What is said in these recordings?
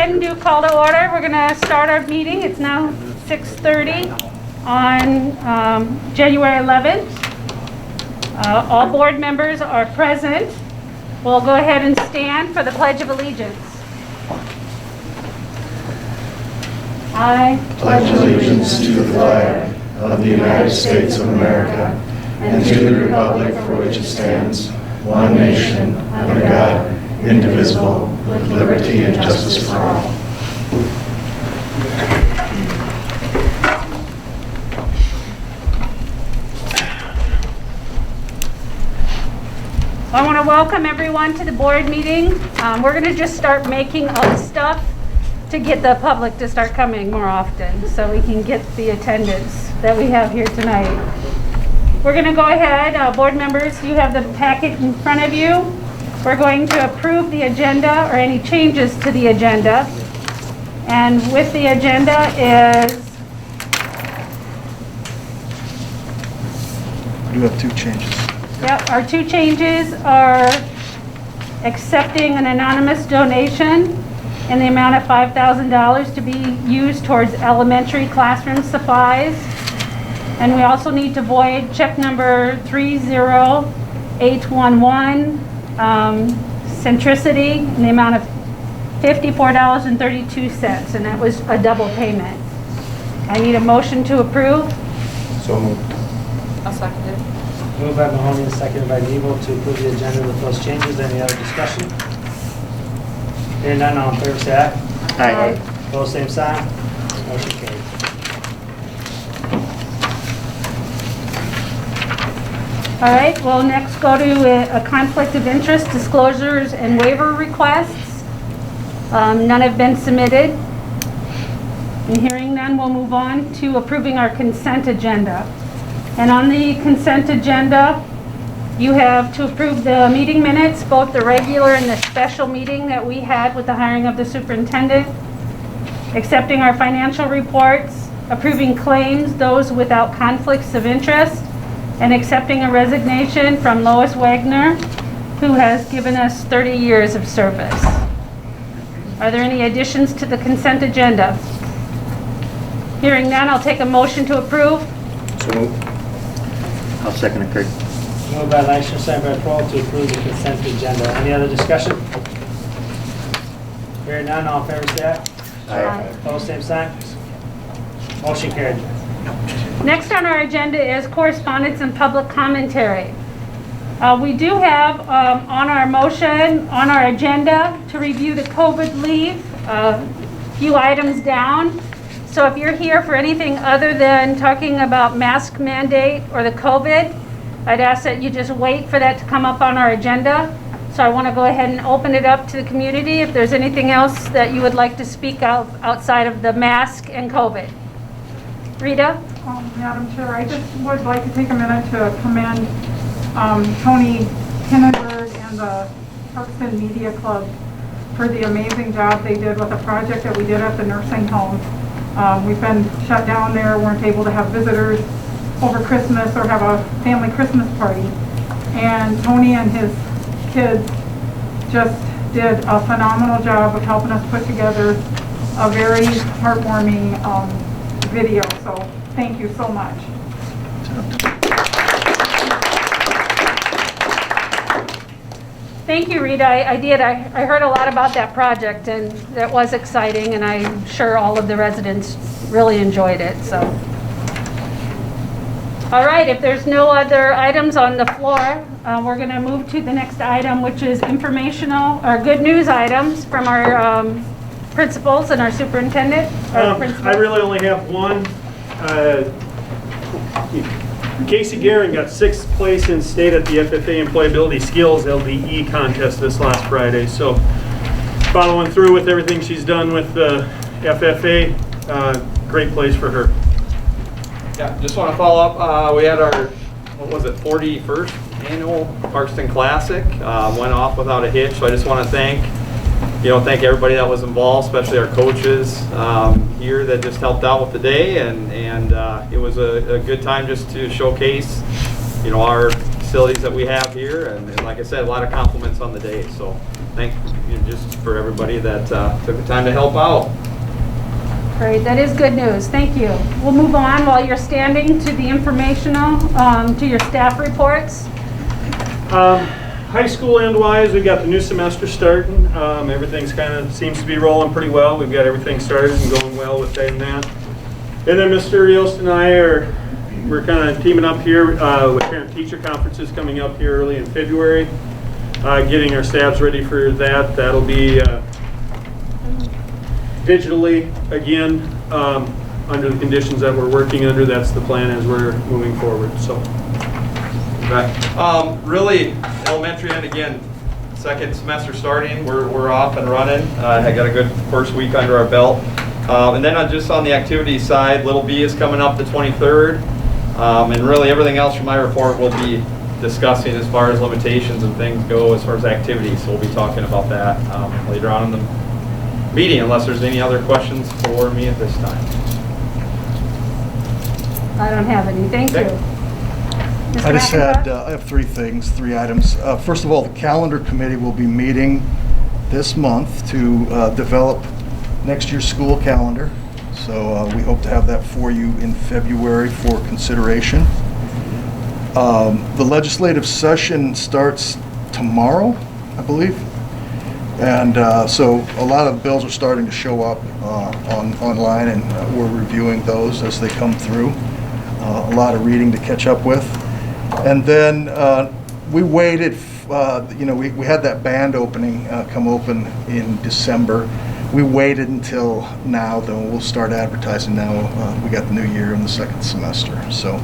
ahead and do call to order. We're going to start our meeting. It's now 6:30 on January 11th. All board members are present. We'll go ahead and stand for the Pledge of Allegiance. I pledge allegiance to the flag of the United States of America and to the republic for which it stands, one nation, under God, indivisible, with liberty and justice for all. I want to welcome everyone to the board meeting. We're going to just start making up stuff to get the public to start coming more often so we can get the attendance that we have here tonight. We're going to go ahead, board members, you have the packet in front of you. We're going to approve the agenda or any changes to the agenda. And with the agenda is... We do have two changes. Yep, our two changes are accepting an anonymous donation in the amount of $5,000 to be used towards elementary classroom supplies. And we also need to void check number 30811, Centricity, in the amount of $54.32, and that was a double payment. I need a motion to approve. So moved. I'll second it. Moved by Mahoney and seconded by Nebo to approve the agenda with those changes. Any other discussion? Hearing none, all in favor say aye. Aye. Opposed, same sign. Motion carried. All right, we'll next go to a conflict of interest disclosures and waiver requests. None have been submitted. And hearing none, we'll move on to approving our consent agenda. And on the consent agenda, you have to approve the meeting minutes, both the regular and the special meeting that we had with the hiring of the superintendent, accepting our financial reports, approving claims, those without conflicts of interest, and accepting a resignation from Lois Wagner, who has given us 30 years of service. Are there any additions to the consent agenda? Hearing none, I'll take a motion to approve. So moved. I'll second it, Craig. Moved by Leishman, seconded by Kroll to approve the consent agenda. Any other discussion? Hearing none, all in favor say aye. Aye. Opposed, same sign. Motion carried. Next on our agenda is correspondence and public commentary. We do have on our motion, on our agenda, to review the COVID leave, a few items down. So if you're here for anything other than talking about mask mandate or the COVID, I'd ask that you just wait for that to come up on our agenda. So I want to go ahead and open it up to the community if there's anything else that you would like to speak out outside of the mask and COVID. Rita? Madam Chair, I just would like to take a minute to commend Tony Hinnenberg and the Parkston Media Club for the amazing job they did with a project that we did at the nursing home. We've been shut down there, weren't able to have visitors over Christmas or have a family Christmas party. And Tony and his kids just did a phenomenal job of helping us put together a very heartwarming video. So thank you so much. Thank you, Rita. I did. I heard a lot about that project, and that was exciting, and I'm sure all of the residents really enjoyed it. So, all right, if there's no other items on the floor, we're going to move to the next item, which is informational or good news items from our principals and our superintendent. I really only have one. Casey Guerin got 6th place in state at the FFA Employability Skills LDE contest this last Friday. So following through with everything she's done with the FFA, great place for her. Yeah, just want to follow up. We had our, 41st annual Parkston Classic. Went off without a hitch. So I just want to thank everybody that was involved, especially our coaches here that just helped out with the day, and it was a good time just to showcase, our facilities that we have here, and like I said, a lot of compliments on the day. So thank you just for everybody that took the time to help out. Great, that is good news. Thank you. We'll move on while you're standing to the informational, to your staff reports. High school end-wise, we got the new semester starting. Everything's kind of seems to be rolling pretty well. We've got everything started and going well with that and that. And then Mr. Yost and I we're kind of teaming up here with parent-teacher conferences coming up here early in February. Getting our staffs ready for that. That'll be digitally again under the conditions that we're working under. That's the plan as we're moving forward. So. Okay. Really, elementary end again, second semester starting. We're off and running. I got a good first week under our belt. And then just on the activity side, Little B is coming up the 23rd. And really everything else from my report we'll be discussing as far as limitations and things go as far as activities. So we'll be talking about that later on in the meeting unless there's any other questions for me at this time. I don't have any. Thank you. Okay. Mr. I just had, McIntosh? I have three items. First of all, the calendar committee will be meeting this month to develop next year's school calendar. So we hope to have that for you in February for consideration. The legislative session starts tomorrow, I believe. And so a lot of bills are starting to show up online, and we're reviewing those as they come through. A lot of reading to catch up with. And then we waited, we had that band opening come open in December. We waited until now, though. We'll start advertising now. We got the new year in the second semester. So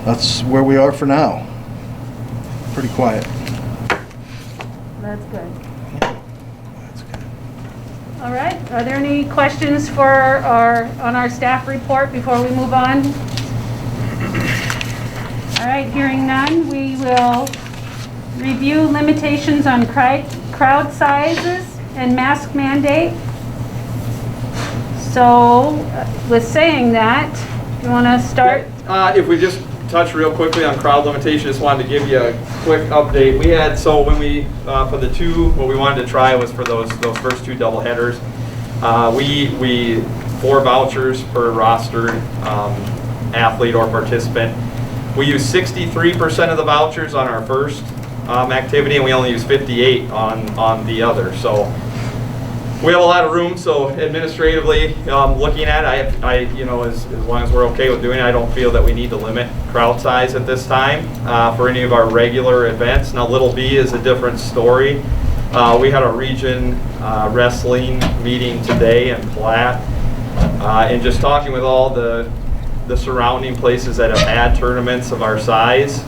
that's where we are for now. Pretty quiet. That's good. That's good. All right. Are there any questions on our staff report before we move on? All right, hearing none, we will review limitations on crowd sizes and mask mandate. So, with saying that, you want to start? If we just touch real quickly on crowd limitation, just wanted to give you a quick update. We had, so when we, for the two, what we wanted to try was for those first two double headers. We 4 vouchers per roster athlete or participant. We use 63% of the vouchers on our first activity, and we only use 58 on the other. So we have a lot of room. So administratively, looking at it, as long as we're okay with doing it, I don't feel that we need to limit crowd size at this time for any of our regular events. Now, Little B is a different story. We had a region wrestling meeting today in Platte, and just talking with all the surrounding places that have had tournaments of our size,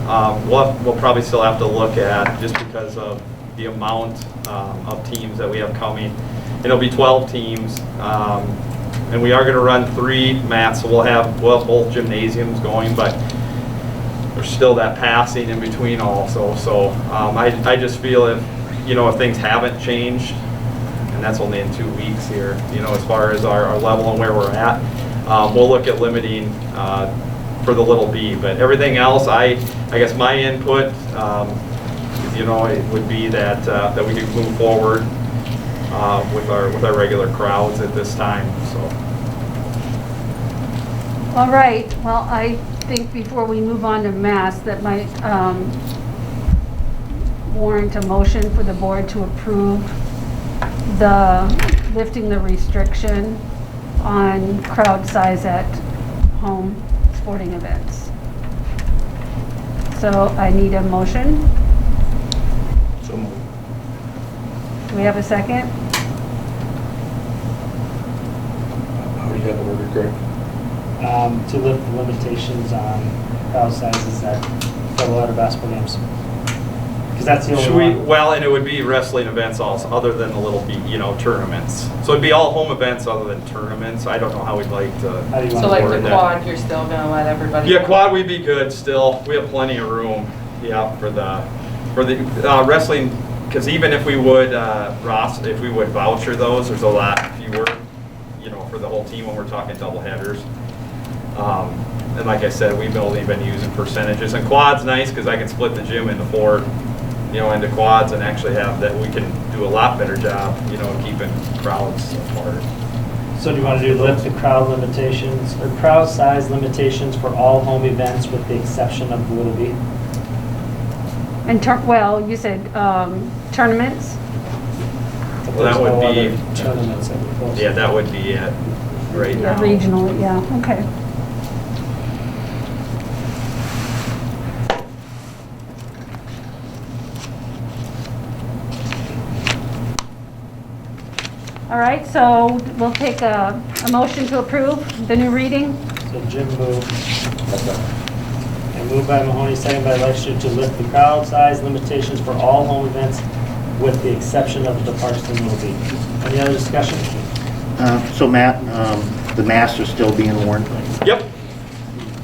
we'll probably still have to look at, just because of the amount of teams that we have coming. It'll be 12 teams, and we are going to run 3 mats, so we'll have both gymnasiums going, but there's still that passing in between also. So I just feel if things haven't changed, and that's only in 2 weeks here, as far as our level and where we're at, we'll look at limiting for the Little B. But everything else, I guess my input, it would be that we could move forward with our regular crowds at this time. So. All right. Well, I think before we move on to mass, that might warrant a motion for the board to approve lifting the restriction on crowd size at home sporting events. So I need a motion. So moved. Do we have a second? How do you have it ordered, Greg? To lift the limitations on crowd sizes at double-header basketball games. Because that's the only one. Well, and it would be wrestling events also, other than the Little B, tournaments. So it'd be all home events other than tournaments. I don't know how we'd like to. How do you So want like to the word that? quad, you're still gonna let everybody? Yeah, quad we'd be good still. We have plenty of room, for the wrestling, because even if we would voucher those, there's a lot fewer, for the whole team when we're talking double headers. And like I said, we've only been using percentages. And quad's nice because I can split the gym into 4 into quads and actually have that, we can do a lot better job, keeping crowds apart. So do you want to do lift the crowd limitations or crowd size limitations for all home events with the exception of the Little B? And you said tournaments? But Well, that there's would no be- other tournaments that we post. Yeah, that would be it right Yeah, now. regional, yeah, okay. All right, so we'll take a motion to approve the new reading. So Jim moved. And moved by Mahoney, second by Leishman to lift the crowd size limitations for all home events with the exception of the Parkston Little B. Any other discussion? So Matt, the masks are still being worn? Yep.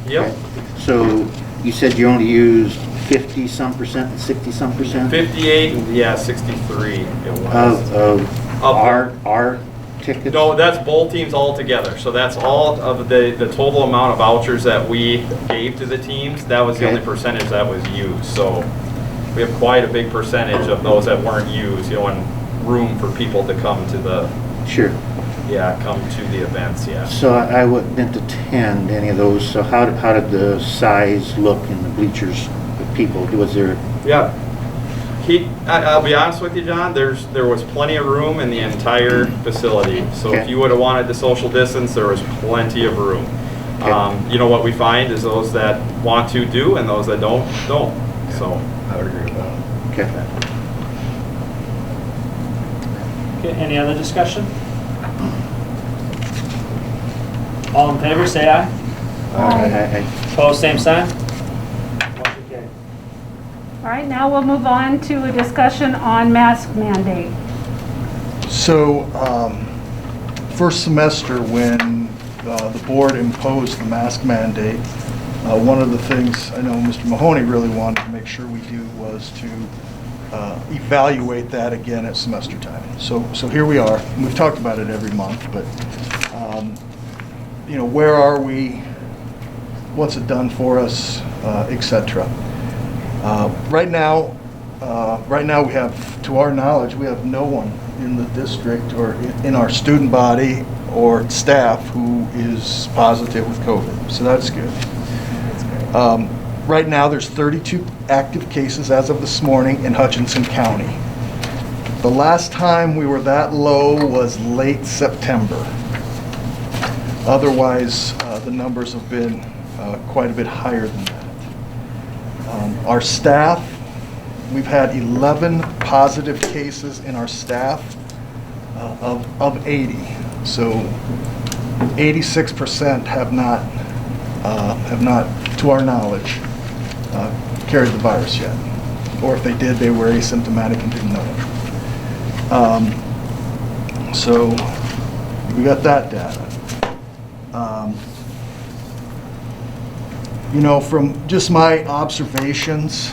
Yep. So you said you only used 50-some percent, 60-some percent 58, yeah, 63 it was. of our tickets? No, that's both teams all together. So that's all of the total amount of vouchers that we gave to the teams. That was the Okay. only percentage that was used. So we have quite a big percentage of those that weren't used, and room for people to come to Sure. come to the events, yeah. So I didn't attend any of those, so how did the size look in the bleachers of people? Was there, Yeah. I'll be honest with you, John, there was plenty of room in the entire facility. So if Okay. you would have wanted the social distance, there was plenty of room. Okay. What we find is those that want to do and those that don't. So I would agree with that. okay. Okay, any other discussion? All in favor, say aye. I- Opposed, same sign. Motion carried. All right, now we'll move on to a discussion on mask mandate. So, first semester, when the board imposed the mask mandate, one of the things I know Mr. Mahoney really wanted to make sure we do was to evaluate that again at semester time. So here we are. And we've talked about it every month, but, where are we? What's it done for us, et cetera. Right now we have, to our knowledge, we have no one in the district or in our student body or staff who is positive with COVID, so that's good. Right now, there's 32 active cases as of this morning in Hutchinson County. The last time we were that low was late September. Otherwise, the numbers have been quite a bit higher than that. Our staff, we've had 11 positive cases in our staff of 80. So 86% have not, to our knowledge, carried the virus yet. Or if they did, they were asymptomatic and didn't know it. So we got that data. From just my observations,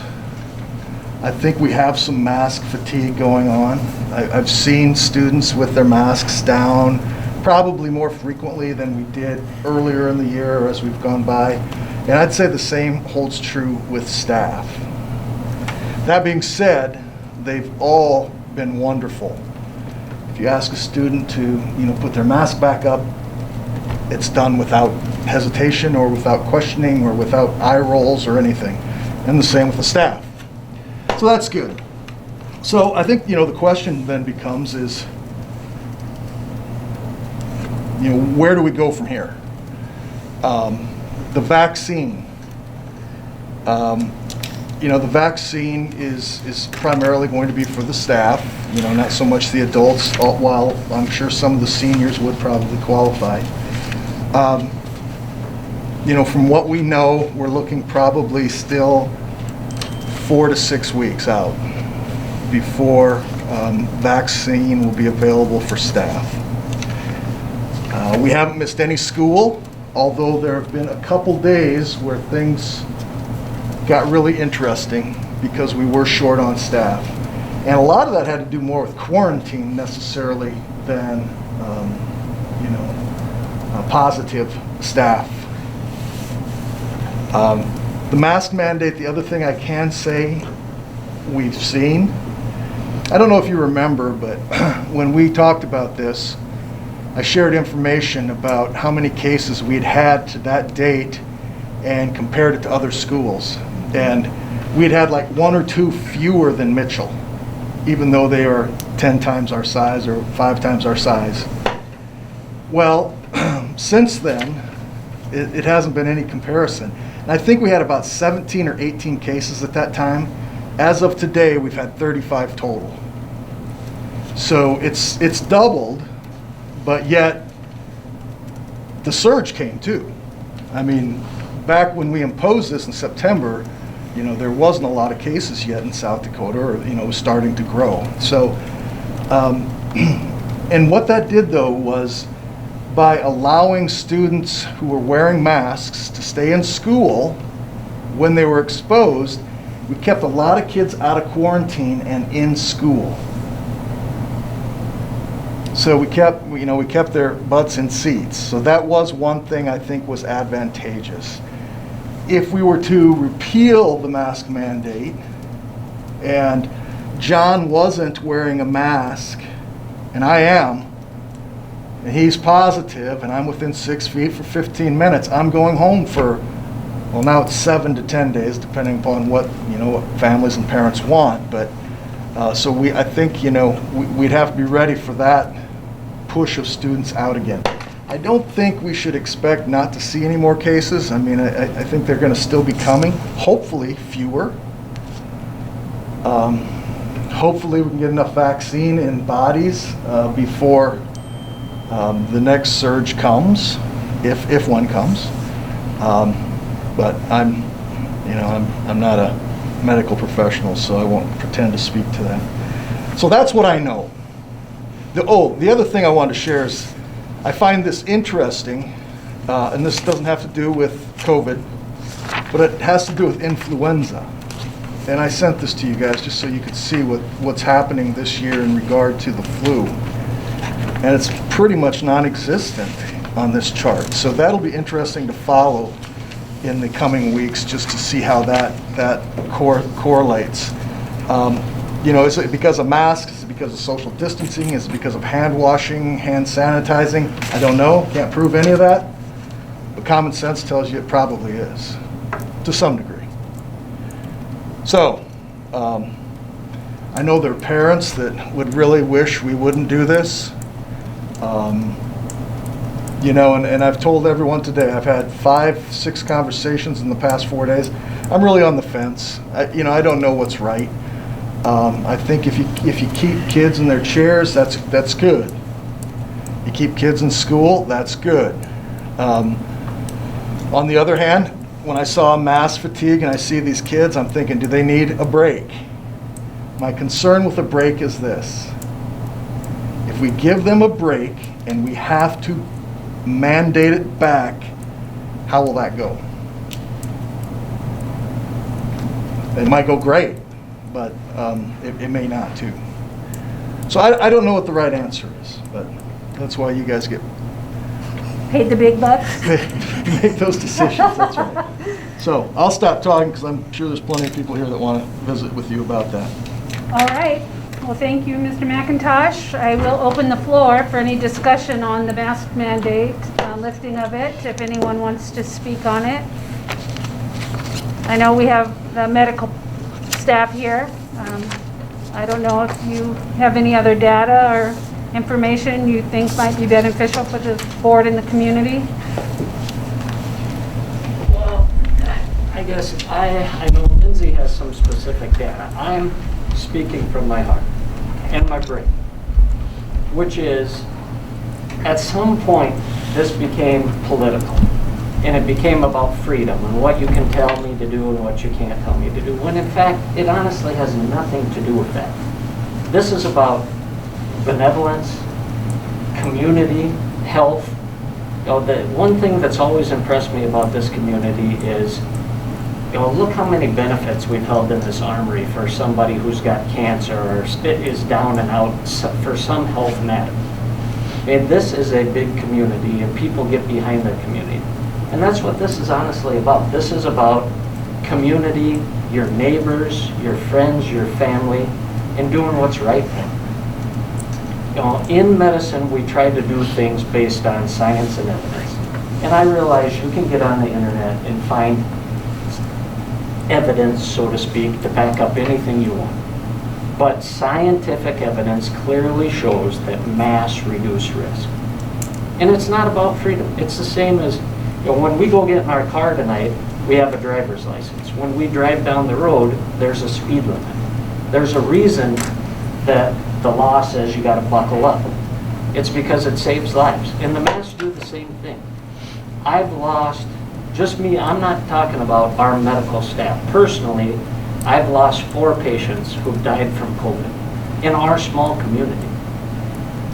I think we have some mask fatigue going on. I've seen students with their masks down probably more frequently than we did earlier in the year or as we've gone by. And I'd say the same holds true with staff. That being said, they've all been wonderful. If you ask a student to, put their mask back up, it's done without hesitation or without questioning or without eye rolls or anything. And the same with the staff. So that's good. So I think, the question then becomes is, where do we go from here? The vaccine. The vaccine is primarily going to be for the staff, not so much the adults, while I'm sure some of the seniors would probably qualify. From what we know, we're looking probably still 4 to 6 weeks out before vaccine will be available for staff. We haven't missed any school, although there have been a couple days where things got really interesting because we were short on staff. And a lot of that had to do more with quarantine necessarily than, positive staff. The mask mandate, the other thing I can say we've seen. I don't know if you remember, but when we talked about this, I shared information about how many cases we'd had to that date and compared it to other schools. And we'd had like 1 or 2 fewer than Mitchell, even though they are 10 times our size or 5 times our size. Well, since then, it hasn't been any comparison. And I think we had about 17 or 18 cases at that time. As of today, we've had 35 total. So it's doubled, but yet the surge came too. I mean, back when we imposed this in September, you know, there wasn't a lot of cases yet in South Dakota, or, you know, it was starting to grow. So, and what that did though was, by allowing students who were wearing masks to stay in school when they were exposed, we kept a lot of kids out of quarantine and in school. So we kept their butts in seats. So that was one thing I think was advantageous. If we were to repeal the mask mandate and John wasn't wearing a mask and I am, and he's positive and I'm within 6 feet for 15 minutes, I'm going home for, well, now it's 7 to 10 days, depending upon what, you know, what families and parents want. But so I think, you know, we'd have to be ready for that push of students out again. I don't think we should expect not to see any more cases. I mean, I think they're going to still be coming, hopefully fewer. Hopefully we can get enough vaccine in bodies before the next surge comes, if one comes. But I'm not a medical professional, so I won't pretend to speak to that. So that's what I know. The other thing I wanted to share is I find this interesting, and this doesn't have to do with COVID, but it has to do with influenza. And I sent this to you guys just so you could see what's happening this year in regard to the flu. And it's pretty much non-existent on this chart. So that'll be interesting to follow in the coming weeks, just to see how that correlates. You know, is it because of masks? Is it because of social distancing? Is it because of hand washing, hand sanitizing? I don't know. Can't prove any of that. But common sense tells you it probably is, to some degree. So, I know there are parents that would really wish we wouldn't do this. You know, and I've told everyone today, I've had 5-6 conversations in the past 4 days. I'm really on the fence. I don't know what's right. I think if you keep kids in their chairs, that's good. You keep kids in school, that's good. On the other hand, when I saw mass fatigue and I see these kids, I'm thinking, do they need a break? My concern with a break is this. If we give them a break and we have to mandate it back, how will that go? It might go great, but it may not too. So I don't know what the right answer is, but that's why you guys get Paid the big bucks? make those decisions, that's right. So I'll stop talking because I'm sure there's plenty of people here that want to visit with you about that. All right. Well, thank you, Mr. McIntosh. I will open the floor for any discussion on the mask mandate, lifting of it, if anyone wants to speak on it. I know we have the medical staff here. I don't know if you have any other data or information you think might be beneficial for the board and the community. Well, I guess I know Lindsay has some specific data. I'm speaking from my heart and my brain, which is, at some point, this became political. And it became about freedom and what you can tell me to do and what you can't tell me to do, when in fact, it honestly has nothing to do with that. This is about benevolence, community, health. The one thing that's always impressed me about this community is, look how many benefits we've held in this armory for somebody who's got cancer or is down and out for some health matter. And this is a big community and people get behind their community. And that's what this is honestly about. This is about community, your neighbors, your friends, your family, and doing what's right for them. You know, in medicine, we try to do things based on science and evidence. And I realize you can get on the internet and find evidence, so to speak, to back up anything you want. But scientific evidence clearly shows that masks reduce risk. And it's not about freedom. It's the same as, you know, when we go get in our car tonight, we have a driver's license. When we drive down the road, there's a speed limit. There's a reason that the law says you gotta buckle up. It's because it saves lives. And the masks do the same thing. I've lost, just me, I'm not talking about our medical staff. Personally, I've lost 4 patients who've died from COVID in our small community.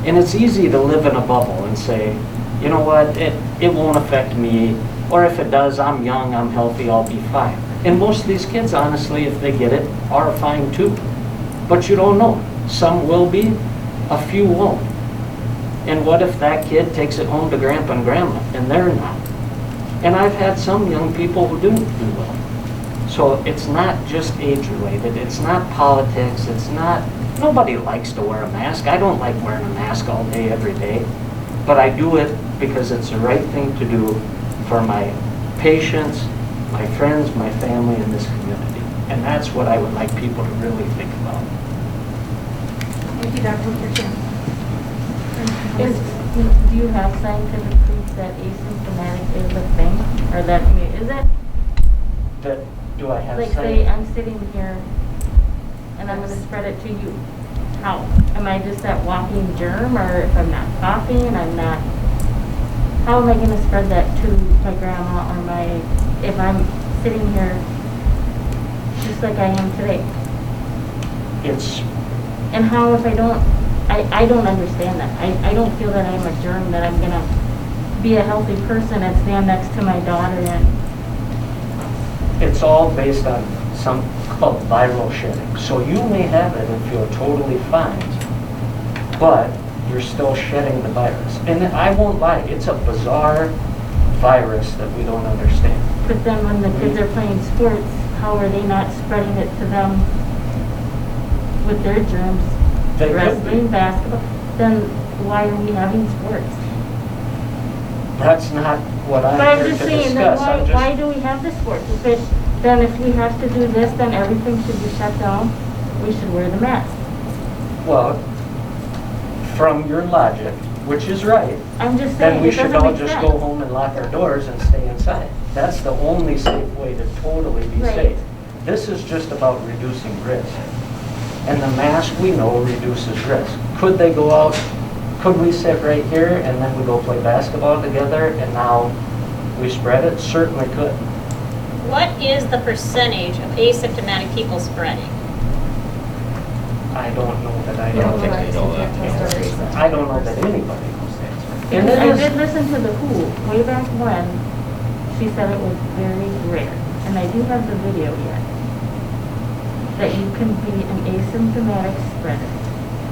And it's easy to live in a bubble and say, you know what, it won't affect me, or if it does, I'm young, I'm healthy, I'll be fine. And most of these kids, honestly, if they get it, are fine too. But you don't know. Some will be, a few won't. And what if that kid takes it home to grandpa and grandma, and they're not? And I've had some young people who do well. So it's not just age-related, it's not politics, it's not, nobody likes to wear a mask. I don't like wearing a mask all day, every day. But I do it because it's the right thing to do for my patients, my friends, my family, and this community. And that's what I would like people to really think about. Thank you, Dr. Christian. Do you have scientific proof that asymptomatic is a thing? Or that, I mean, is it? That, do I have Like, say science? I'm sitting here and I'm gonna spread it to you. How? Am I just that walking germ, or if I'm not coughing, I'm not, how am I gonna spread that to my grandma or if I'm sitting here just like I am today? It's, And how if I don't understand that. I don't feel that I'm a germ, that I'm gonna be a healthy person and stand next to my daughter and, it's all based on some called viral shedding. So you may have it and feel totally fine, but you're still shedding the virus. And I won't lie, it's a bizarre virus that we don't understand. but then when the kids are playing sports, how are they not spreading it to them with their germs? They could Wrestling, be. basketball, then why are we having sports? That's not what But I'm I'm here just to saying, then discuss. I'm why just, do we have the sports? Then if we have to do this, then everything should be shut down. We should wear the mask. well, from your logic, which is right, I'm just then saying, we it should doesn't all make just sense. go home and lock our doors and stay inside. That's the only safe way to totally be Right. safe. This is just about reducing risk. And the mask, we know, reduces risk. Could they go out, could we sit right here and then we go play basketball together and now we spread it? Certainly could. What is the percentage of asymptomatic people spreading? I don't know that I Yeah, know. well, I think that's the story. I don't know that anybody knows the answer. And it I is, did listen to the WHO way back when. She said it was very rare, and I do have the video yet, that you can be an asymptomatic spreader.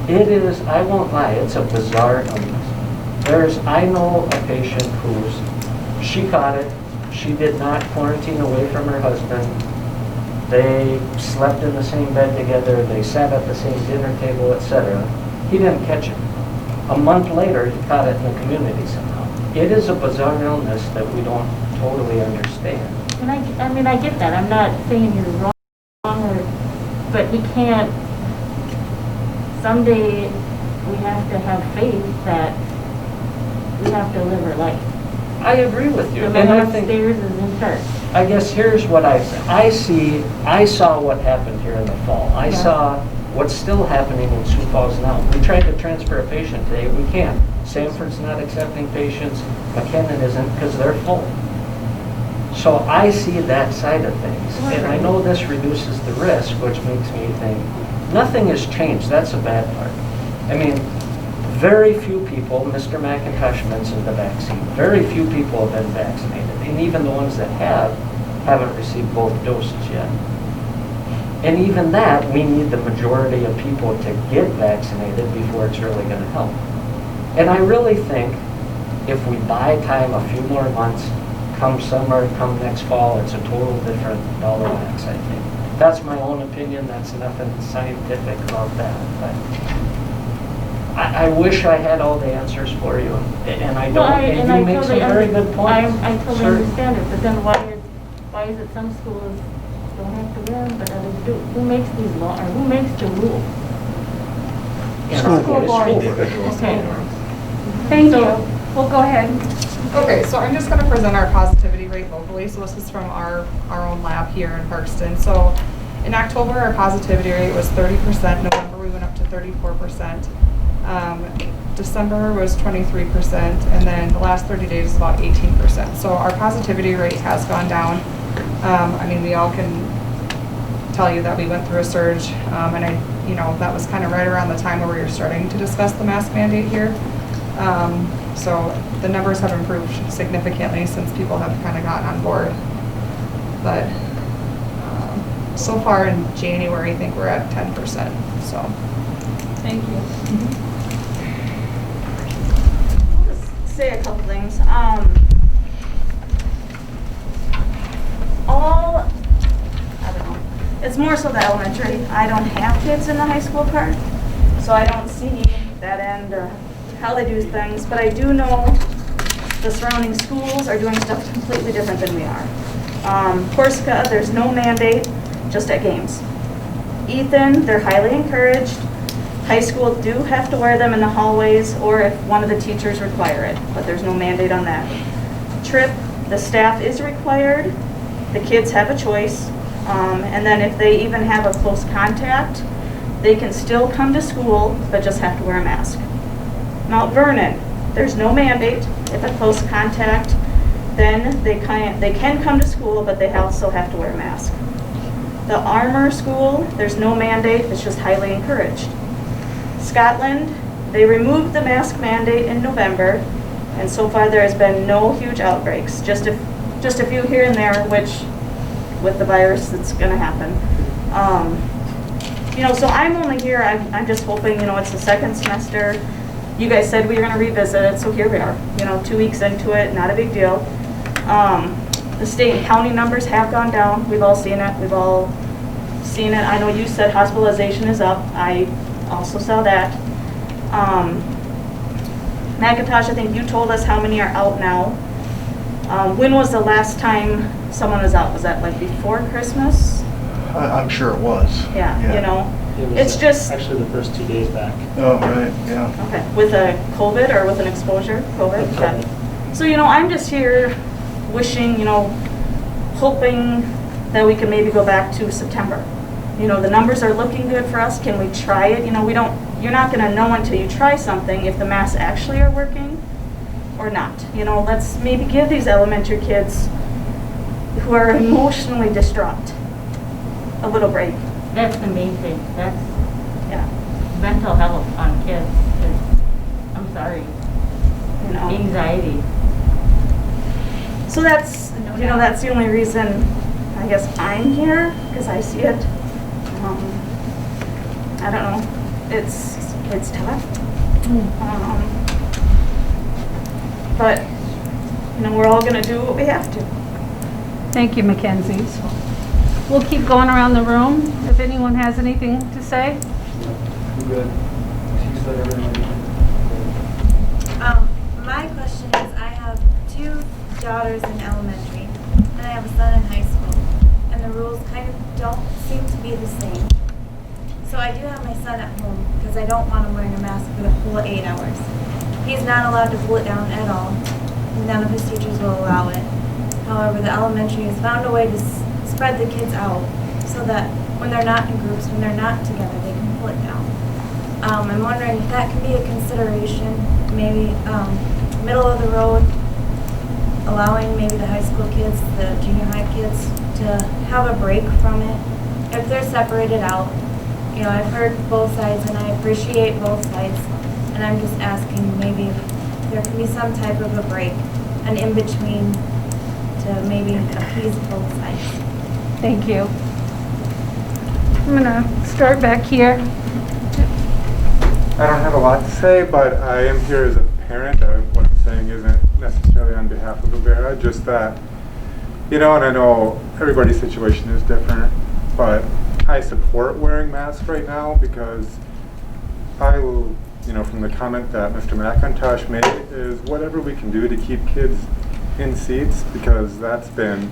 it is, I won't lie, it's a bizarre illness. I know a patient she caught it, she did not quarantine away from her husband. They slept in the same bed together, they sat at the same dinner table, etc. He didn't catch it. A month later, he caught it in the community somehow. It is a bizarre illness that we don't totally understand. And I mean, I get that. I'm not saying you're wrong, but we can't, someday we have to have faith that we have to live our life. I agree with you. The And man I think, upstairs is in charge. I guess here's what I saw what happened here in the fall. I Yeah. saw what's still happening in Sioux Falls now. We tried to transfer a patient today, we can't. Sanford's not accepting patients, McKinnon isn't because they're full. So I see that side of things. And I know this reduces the risk, which makes me think, nothing has changed, that's a bad part. I mean, very few people, Mr. McIntosh mentioned the vaccine, very few people have been vaccinated. And even the ones that haven't received both doses yet. And even that, we need the majority of people to get vaccinated before it's really going to help. And I really think if we buy time a few more months, come summer, come next fall, it's a total different dollar max, I think. That's my own opinion, that's nothing scientific about that, but I wish I had all the answers for you, and I don't, and you make some very good points. I totally Sure. understand it, but then why is it some schools don't have to wear them, but others do? Who makes these laws, or who makes the rules? School board. Okay. Thank you. We'll go ahead. Okay, so I'm just going to present our positivity rate locally. So this is from our own lab here in Parkston. So in October, our positivity rate was 30%. November, we went up to 34%. December was 23%. And then the last 30 days is about 18%. So our positivity rate has gone down. I mean, we all can tell you that we went through a surge. That was kind of right around the time where we were starting to discuss the mask mandate here. So the numbers have improved significantly since people have kind of gotten on board. But so far in January, I think we're at 10%. So Thank you. I'll just say a couple things. I don't know. It's more so the elementary. I don't have kids in the high school part, so I don't see that end or how they do things, but I do know the surrounding schools are doing stuff completely different than we are. Corsica, there's no mandate, just at games. Ethan, they're highly encouraged. High school do have to wear them in the hallways or if one of the teachers require it, but there's no mandate on that. Trip, the staff is required. The kids have a choice. And then if they even have a close contact, they can still come to school, but just have to wear a mask. Mount Vernon, there's no mandate. If a close contact, then they can come to school, but they also have to wear a mask. The Armour School, there's no mandate, it's just highly encouraged. Scotland, they removed the mask mandate in November, and so far there has been no huge outbreaks, just a few here and there, which with the virus it's going to happen. So I'm only here, I'm just hoping, it's the second semester. You guys said we were going to revisit it, so here we are, 2 weeks into it, not a big deal. The state and county numbers have gone down. We've all seen it. I know you said hospitalization is up. I also saw that. McIntosh, I think you told us how many are out now. When was the last time someone was out? Was that like before Christmas? I'm sure it was. Yeah. It was It's just... actually the first 2 days back. Oh, right, yeah. Okay, with a COVID or with an exposure? COVID? With Okay. COVID. So, I'm just here wishing, hoping that we can maybe go back to September. The numbers are looking good for us. Can we try it? You're not going to know until you try something if the masks actually are working or not. Let's maybe give these elementary kids who are emotionally distraught a little break. That's the main thing. That's Yeah. mental health on kids. I'm sorry. Anxiety. So that's, that's the only reason I guess I'm here, because I see it. I don't know. It's tough. But, we're all going to do what we have to. Thank you, Mackenzie. We'll keep going around the room if anyone has anything to say. Good. She said everything. My question is, I have 2 daughters in elementary, and I have a son in high school, and the rules kind of don't seem to be the same. So I do have my son at home, because I don't want him wearing a mask for the full 8 hours. He's not allowed to pull it down at all. None of his teachers will allow it. However, the elementary has found a way to spread the kids out, so that when they're not in groups, when they're not together, they can pull it down. I'm wondering if that can be a consideration, maybe middle of the road, allowing maybe the high school kids, the junior high kids, to have a break from it. If they're separated out, I've heard both sides and I appreciate both sides, and I'm just asking maybe if there can be some type of a break, an in-between to maybe appease both sides. Thank you. I'm going to start back here. I don't have a lot to say, but I am here as a parent. What I'm saying isn't necessarily on behalf of Avera, just that, you know, and I know everybody's situation is different, but I support wearing masks right now because I will, you know, from the comment that Mr. McIntosh made, is whatever we can do to keep kids in seats, because that's been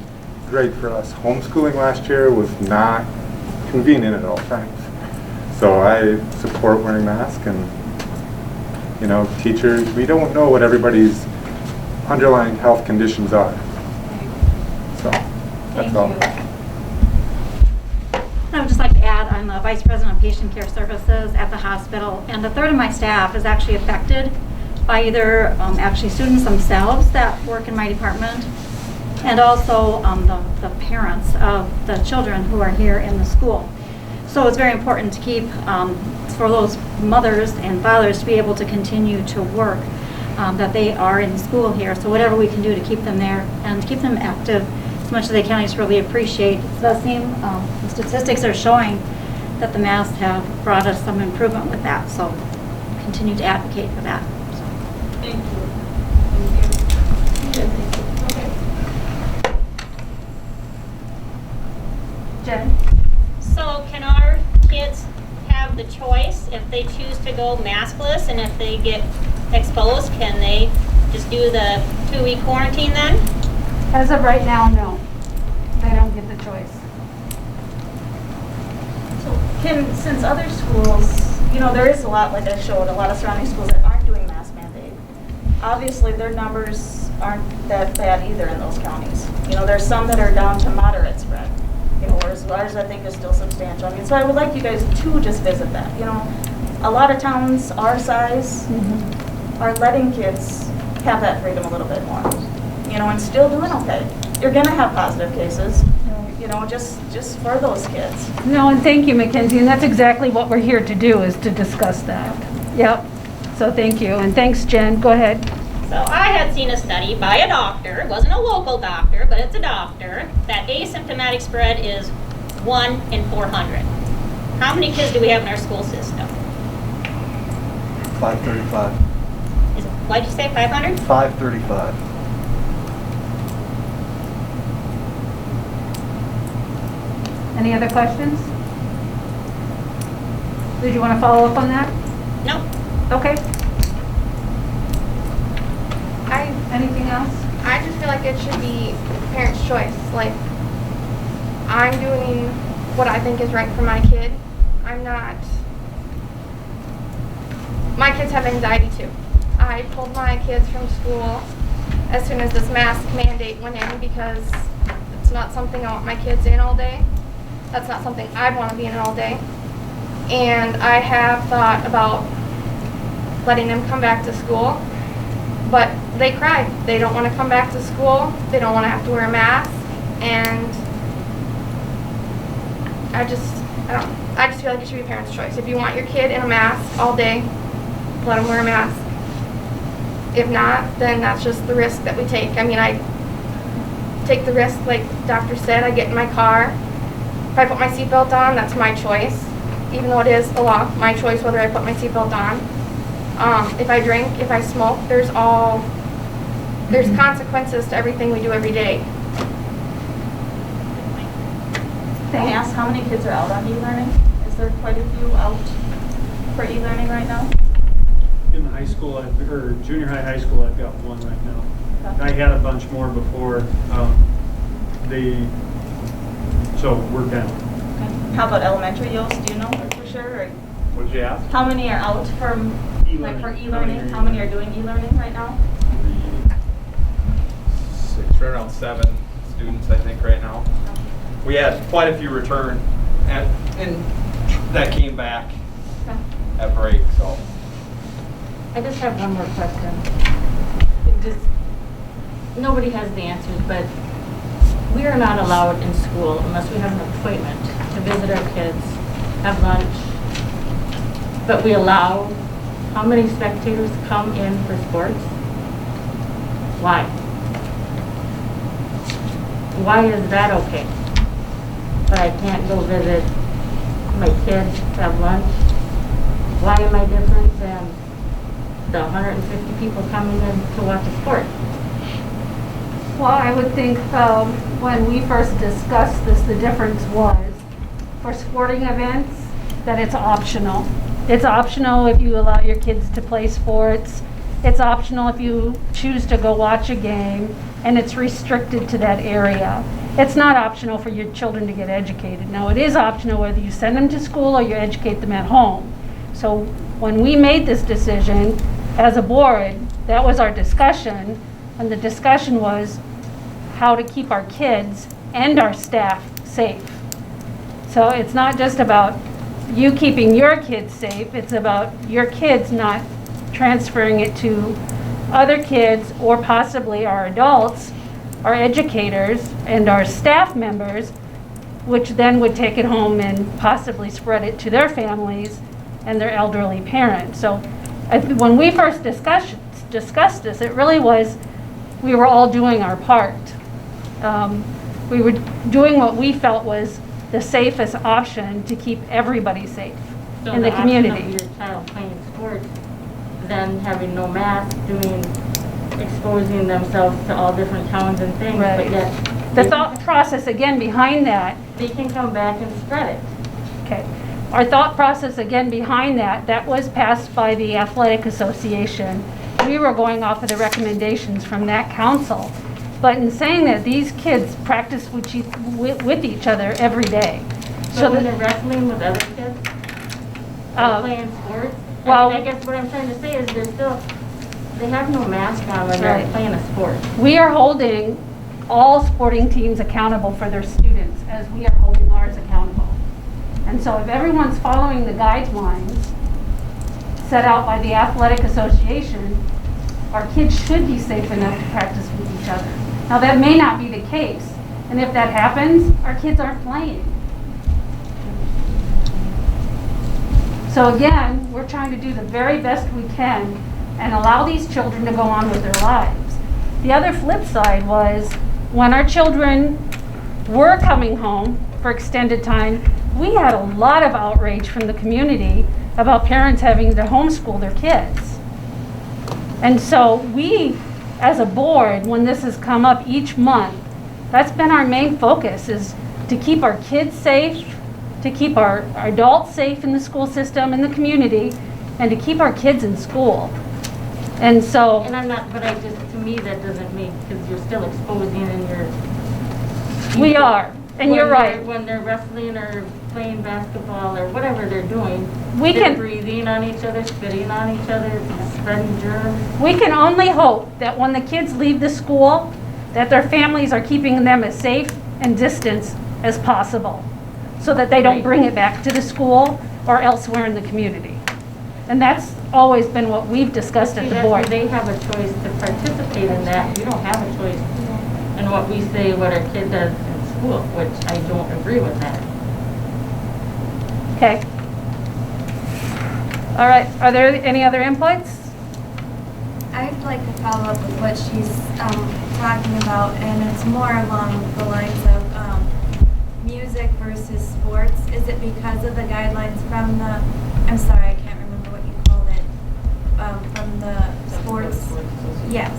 great for us. Homeschooling last year was not convenient at all times. So I support wearing masks, and, you know, teachers, we don't know what everybody's underlying health conditions are. So, that's all. I would just like to add, I'm the Vice President of Patient Care Services at the hospital, and a third of my staff is actually affected by either actually students themselves that work in my department, and also the parents of the children who are here in the school. So it's very important to keep, for those mothers and fathers to be able to continue to work, that they are in school here. So whatever we can do to keep them there and keep them active as much as they can, I just really appreciate. It does seem, the statistics are showing that the masks have brought us some improvement with that. So continue to advocate for that. So. Thank you. Jen? So can our kids have the choice if they choose to go maskless, and if they get exposed, can they just do the 2-week quarantine then? As of right now, no. They don't get the choice. So since other schools, you know, there is a lot, like I showed, a lot of surrounding schools that aren't doing mask mandate. Obviously, their numbers aren't that bad either in those counties. You know, there's some that are down to moderate spread. You know, whereas ours, I think, is still substantial. I mean, so I would like you guys to just visit that. You know, a lot of towns our size are letting kids have that freedom a little bit more. You know, and still doing okay. You're gonna have positive cases. You know, just for those kids. No, and thank you, Mackenzie, and that's exactly what we're here to do, is to discuss that. Yep. So thank you, and thanks, Jen. Go ahead. So I had seen a study by a doctor, it wasn't a local doctor, but it's a doctor, that asymptomatic spread is 1 in 400. How many kids do we have in our school system? 535. What'd you say, 500? 535. Any other questions? Did you want to follow up on that? No. Okay. Anything else? I just feel like it should be parents' choice. Like, I'm doing what I think is right for my kid. I'm not... My kids have anxiety too. I pulled my kids from school as soon as this mask mandate went in because it's not something I want my kids in all day. That's not something I want to be in all day. And I have thought about letting them come back to school, but they cried. They don't want to come back to school. They don't want to have to wear a mask. And I just feel like it should be parents' choice. If you want your kid in a mask all day, let them wear a mask. If not, then that's just the risk that we take. I mean, I take the risk, like the doctor said. I get in my car. If I put my seatbelt on, that's my choice. Even though it is a law, my choice whether I put my seatbelt on. If I drink, if I smoke, there's consequences to everything we do every day. Can I ask how many kids are out on e-learning? Is there quite a few out for e-learning right now? In the high school, or junior high school, I've got one right now. Okay. I had a bunch more before. So we're down. Okay. How about elementary, Yost? Do you know for sure? Or What did you ask? how many are out from like for e-learning? How many are doing e-learning right now? 6, right around 7 students, I think, right now. We had quite a few return, and that came back at break. So I just have one more question. Nobody has the answers, but we are not allowed in school unless we have an appointment to visit our kids, have lunch. But we allow how many spectators come in for sports? Why? Why is that okay? But I can't go visit my kids, have lunch? Why am I different than the 150 people coming in to watch a sport? Well, I would think when we first discussed this, the difference was for sporting events that it's optional. It's optional if you allow your kids to play sports. It's optional if you choose to go watch a game, and it's restricted to that area. It's not optional for your children to get educated. Now, it is optional whether you send them to school or you educate them at home. So when we made this decision as a board, that was our discussion, and the discussion was how to keep our kids and our staff safe. So it's not just about you keeping your kids safe, it's about your kids not transferring it to other kids or possibly our adults, our educators, and our staff members, which then would take it home and possibly spread it to their families and their elderly parents. So when we first discussed this, it really was, we were all doing our part. We were doing what we felt was the safest option to keep everybody safe in the community. So the option of your child playing sports, then having no mask, exposing themselves to all different towns and things, Right. but yet The thought process again behind that, they can come back and spread it. okay, our thought process again behind that was passed by the Athletic Association. We were going off of the recommendations from that council. But in saying that, these kids practice with each other every day. So when they're wrestling with other kids, or playing sports, well, I guess what I'm trying to say is they have no mask on when Right. they're playing a sport. we are holding all sporting teams accountable for their students as we are holding ours accountable. And so if everyone's following the guidelines set out by the Athletic Association, our kids should be safe enough to practice with each other. Now, that may not be the case, and if that happens, our kids aren't playing. So again, we're trying to do the very best we can and allow these children to go on with their lives. The other flip side was when our children were coming home for extended time, we had a lot of outrage from the community about parents having to homeschool their kids. And so we, as a board, when this has come up each month, that's been our main focus, is to keep our kids safe, to keep our adults safe in the school system, in the community, and to keep our kids in school. And so... And I'm not, but to me, that doesn't mean, because you're still exposing and you're... We are, and you're right. When they're wrestling or playing basketball or whatever they're doing, We they're can- breathing on each other, spitting on each other, spreading germs. We can only hope that when the kids leave the school, that their families are keeping them as safe and distance as possible, so that they don't Right. bring it back to the school or elsewhere in the community. And that's always been what we've discussed at See, the that's where board. they have a choice to participate in that. You don't have a choice in what we say, what our kid does in school, which I don't agree with that. Okay. All right, are there any other inputs? I'd like to follow up with what she's talking about, and it's more along the lines of music versus sports. Is it because of the guidelines from the, I'm sorry, I can't remember what you called it, from the sports? Yes.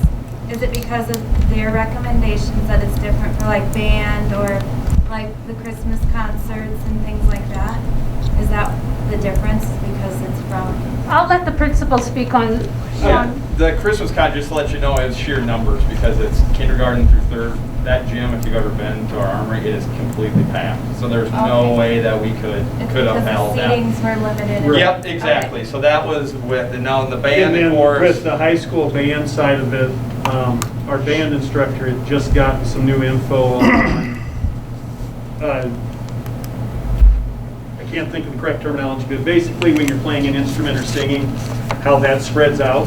Is it because of their recommendations that it's different for like band or like the Christmas concerts and things like that? Is that the difference because it's from? I'll let the principal speak on. Yeah, the Christmas con, just to let you know, is sheer numbers because it's kindergarten through third. That gym, if you've ever been to our armory, it is completely packed. So there's no way that we could have held that. Seatings were limited. Yep, exactly. So that was with, and now in the band, And of then course. with the high school band side of it, our band instructor had just gotten some new info on, I can't think of the correct terminology, but basically when you're playing an instrument or singing, how that spreads out.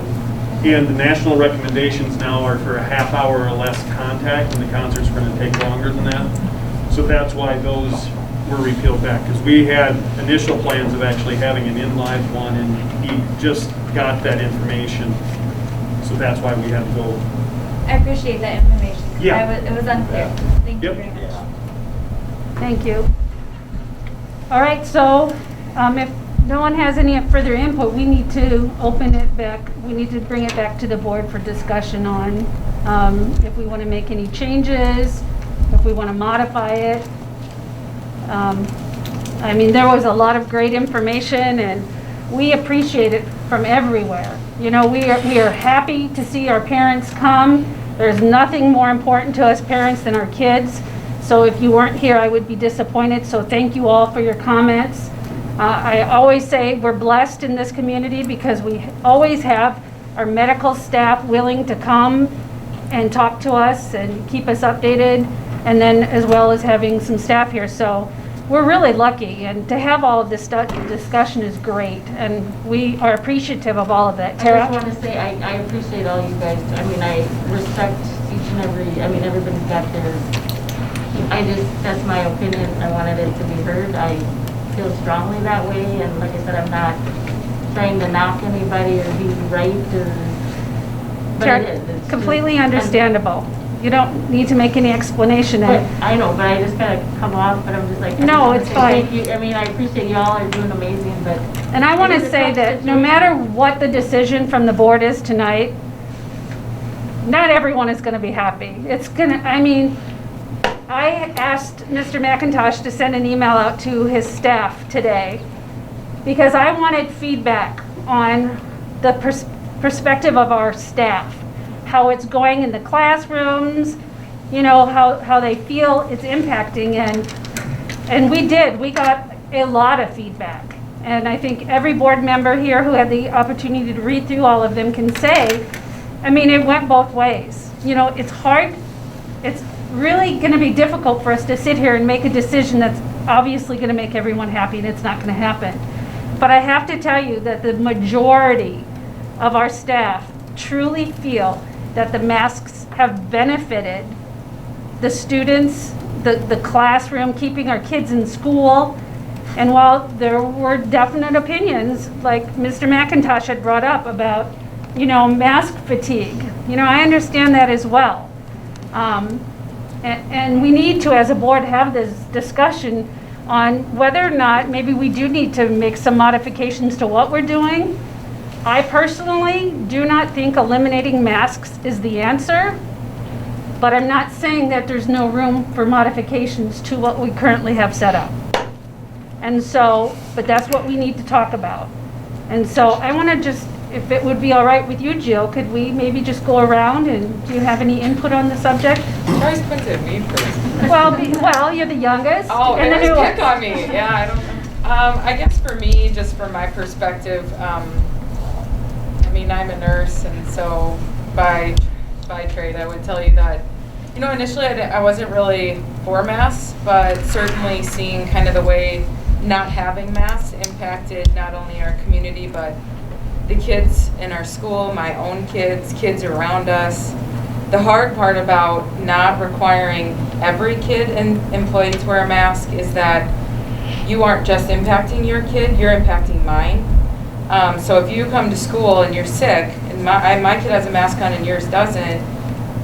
And the national recommendations now are for a half hour or less contact, and the concerts are going to take longer than that. So that's why those were repealed back, because we had initial plans of actually having an in-live one, and he just got that information. So that's why we had to go. I appreciate that information. Yeah. It was unclear. Thank you Yep. very much. Thank you. All right, so if no one has any further input, we need to open it back, we need to bring it back to the board for discussion on if we want to make any changes, if we want to modify it. I mean, there was a lot of great information, and we appreciate it from everywhere. You know, we are happy to see our parents come. There's nothing more important to us parents than our kids. So if you weren't here, I would be disappointed. So thank you all for your comments. I always say we're blessed in this community because we always have our medical staff willing to come and talk to us and keep us updated, and then as well as having some staff here. So we're really lucky, and to have all of this discussion is great, and we are appreciative of all of that. I Tara? just want to say I appreciate all you guys. I mean, I respect each and every, I mean, everybody's got their, that's my opinion. I wanted it to be heard. I feel strongly that way, and like I said, I'm not trying to knock anybody or be right or, but Tara, it is. It's completely just- understandable. You don't need to make any explanation. But I know, but I just gotta come off, but I'm just like. I No, just wanna it's say fine. Thank you. I mean, I appreciate y'all are doing amazing, but. And I want it to is a say tough that no situation. matter what the decision from the board is tonight, not everyone is going to be happy. It's going to, I mean, I asked Mr. McIntosh to send an email out to his staff today because I wanted feedback on the perspective of our staff, how it's going in the classrooms, you know, how they feel it's impacting, and we did. We got a lot of feedback. And I think every board member here who had the opportunity to read through all of them can say, I mean, it went both ways. You know, it's hard. It's really going to be difficult for us to sit here and make a decision that's obviously going to make everyone happy, and it's not going to happen. But I have to tell you that the majority of our staff truly feel that the masks have benefited the students, the classroom, keeping our kids in school. And while there were definite opinions, like Mr. McIntosh had brought up about, you know, mask fatigue, you know, I understand that as well. And we need to, as a board, have this discussion on whether or not maybe we do need to make some modifications to what we're doing. I personally do not think eliminating masks is the answer, but I'm not saying that there's no room for modifications to what we currently have set up. And so, but that's what we need to talk about. And so I want to just, if it would be all right with you, Jill, could we maybe just go around, and do you have any input on the subject? Always pointed at me first. Well, you're the youngest. Oh, and it the was newest. pick on me. Yeah, I don't know. I guess for me, just from my perspective, I mean, I'm a nurse, and so by trade, I would tell you that, you know, initially I wasn't really for masks, but certainly seeing kind of the way not having masks impacted not only our community, but the kids in our school, my own kids around us. The hard part about not requiring every kid and employee to wear a mask is that you aren't just impacting your kid, you're impacting mine. So if you come to school and you're sick, and my kid has a mask on and yours doesn't,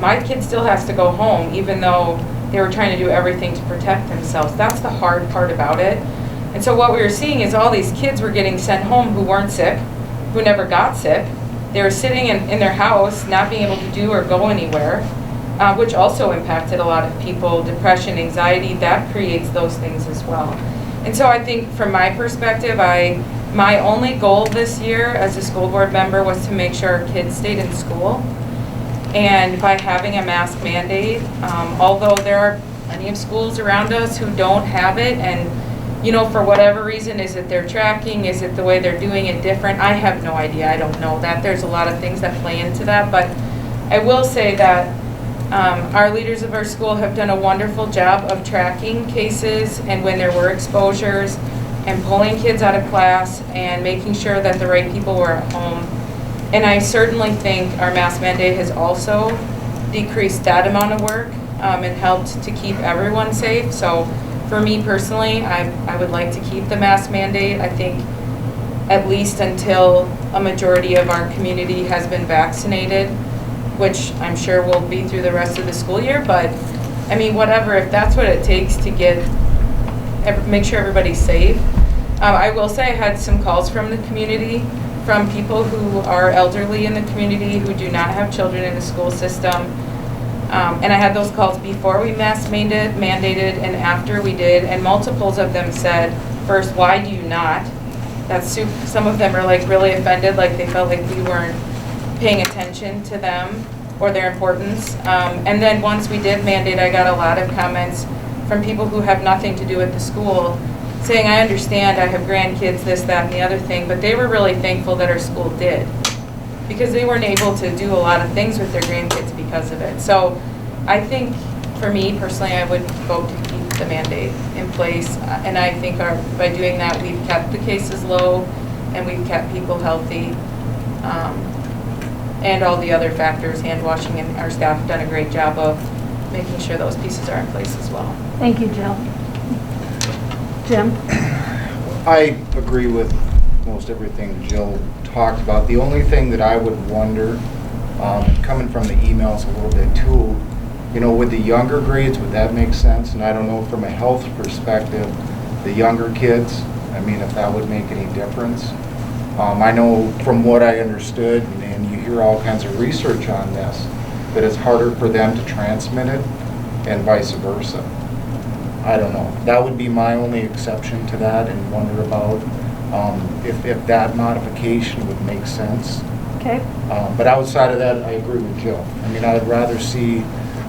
my kid still has to go home, even though they were trying to do everything to protect themselves. That's the hard part about it. And so what we were seeing is all these kids were getting sent home who weren't sick, who never got sick. They were sitting in their house, not being able to do or go anywhere, which also impacted a lot of people. Depression, anxiety, that creates those things as well. And so I think from my perspective, my only goal this year as a school board member was to make sure our kids stayed in school. And by having a mask mandate, although there are plenty of schools around us who don't have it, and you know, for whatever reason, is it their tracking, is it the way they're doing it different? I have no idea, I don't know that. There's a lot of things that play into that, but I will say that our leaders of our school have done a wonderful job of tracking cases and when there were exposures and pulling kids out of class and making sure that the right people were at home. And I certainly think our mask mandate has also decreased that amount of work and helped to keep everyone safe. So for me personally, I would like to keep the mask mandate. I think at least until a majority of our community has been vaccinated, which I'm sure will be through the rest of the school year. But I mean, whatever, if that's what it takes to make sure everybody's safe, I will say I had some calls from the community, from people who are elderly in the community who do not have children in the school system. And I had those calls before we mask mandated and after we did, and multiples of them said, first, why do you not? Some of them are like really offended, like they felt like we weren't paying attention to them or their importance. And then once we did mandate, I got a lot of comments from people who have nothing to do with the school, saying, I understand, I have grandkids, this, that, and the other thing, but they were really thankful that our school did, because they weren't able to do a lot of things with their grandkids because of it. So I think, for me personally, I would vote to keep the mandate in place. And I think by doing that, we've kept the cases low and we've kept people healthy. And all the other factors, hand washing, and our staff have done a great job of making sure those pieces are in place as well. Thank you, Jill. Jim? I agree with most everything Jill talked about. The only thing that I would wonder, coming from the emails a little bit too, you know, with the younger grades, would that make sense? And I don't know from a health perspective, the younger kids, I mean, if that would make any difference. I know from what I understood, and you hear all kinds of research on this, that it's harder for them to transmit it and vice versa. I don't know. That would be my only exception to that, and wonder about if that modification would make sense. Okay. But outside of that, I agree with Jill. I mean, I'd rather see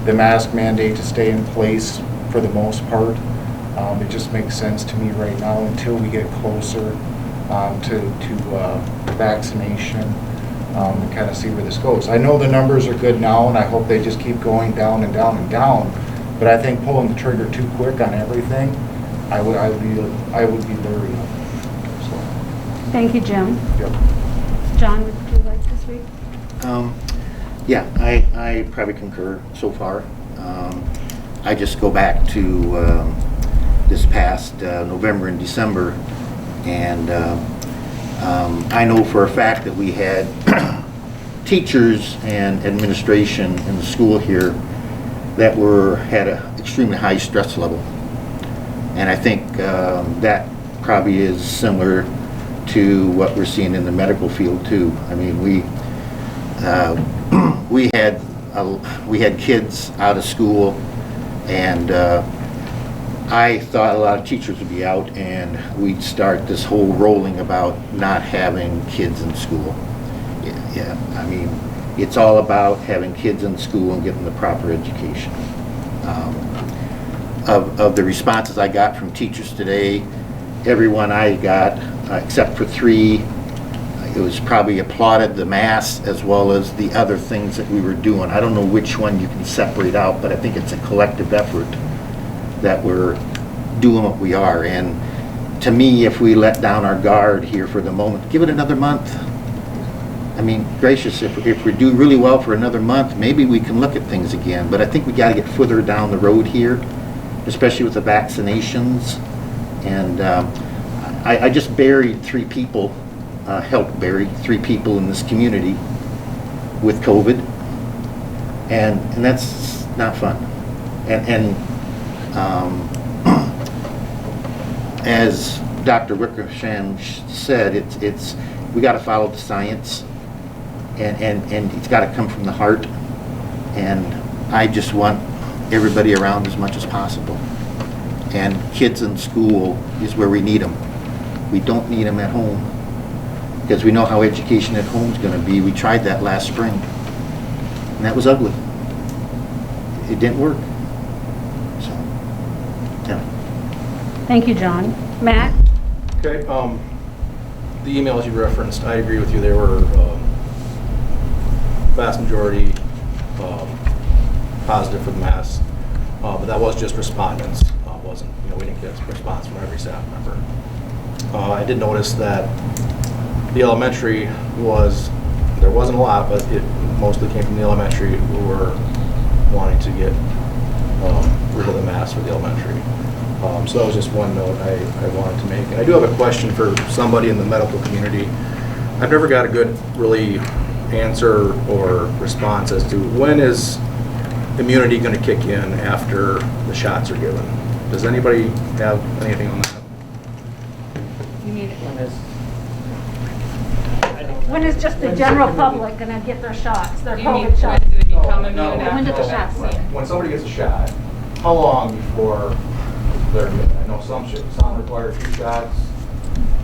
the mask mandate to stay in place for the most part. It just makes sense to me right now until we get closer to vaccination and kind of see where this goes. I know the numbers are good now, and I hope they just keep going down and down and down. But I think pulling the trigger too quick on everything, I would be leery of. So. Thank you, Jim. Yep. John, would you like to speak? Yeah, I probably concur so far. I just go back to this past November and December, and I know for a fact that we had teachers and administration in the school here that had an extremely high stress level. And I think that probably is similar to what we're seeing in the medical field too. I mean, we had kids out of school, and I thought a lot of teachers would be out, and we'd start this whole rolling about not having kids in school. Yeah, I mean, it's all about having kids in school and getting the proper education. Of the responses I got from teachers today, everyone I got, except for 3, it was probably applauded the mask as well as the other things that we were doing. I don't know which one you can separate out, but I think it's a collective effort that we're doing what we are. And to me, if we let down our guard here for the moment, give it another month. I mean, gracious, if we do really well for another month, maybe we can look at things again. But I think we got to get further down the road here, especially with the vaccinations. And I just buried 3 people, helped bury 3 people in this community with COVID, and that's not fun. And as Dr. Wickersham said, it's we got to follow the science. And it's got to come from the heart, and I just want everybody around as much as possible. And kids in school is where we need them. We don't need them at home, because we know how education at home is going to be. We tried that last spring, and that was ugly. It didn't work. So, yeah. Thank you, John. Matt? Okay, the emails you referenced, I agree with you. They were vast majority positive for the mask, but that was just respondents. Wasn't, we didn't get a response from every staff member. I did notice that the elementary there wasn't a lot, but it mostly came from the elementary who were wanting to get rid of the mask for the elementary. So that was just one note I wanted to make. And I do have a question for somebody in the medical community. I've never got a good really answer or response as to when is immunity going to kick in after the shots are given. Does anybody have anything on that? When is just the general public gonna get their shots, their Do you mean COVID shots? when do they become immune No, after When did the the shots vaccine? When somebody gets a shot, how long before they're good? I know some require 2 shots,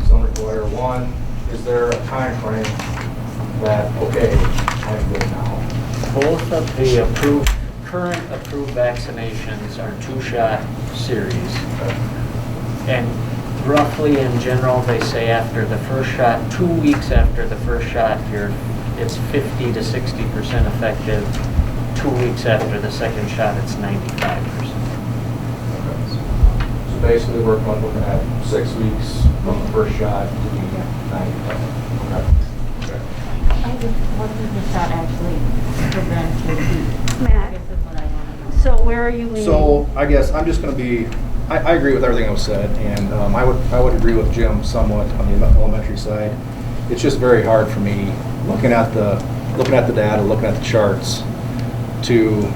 some require 1. Is there a time frame that, okay, I'm good now? Both of the current approved vaccinations are 2-shot series. And roughly in general, they say after the first shot, 2 weeks after the first shot, it's 50 to 60% effective. 2 weeks after the second shot, it's 95%. So basically, we're looking at 6 weeks from the first shot to be 95. Okay. What does the shot actually prevent repeat? Matt. I guess is what I want to know. So where are you leaning? So I guess I'm just going to be, I agree with everything that was said, and I would agree with Jim somewhat on the elementary side. It's just very hard for me, looking at the data, looking at the charts, to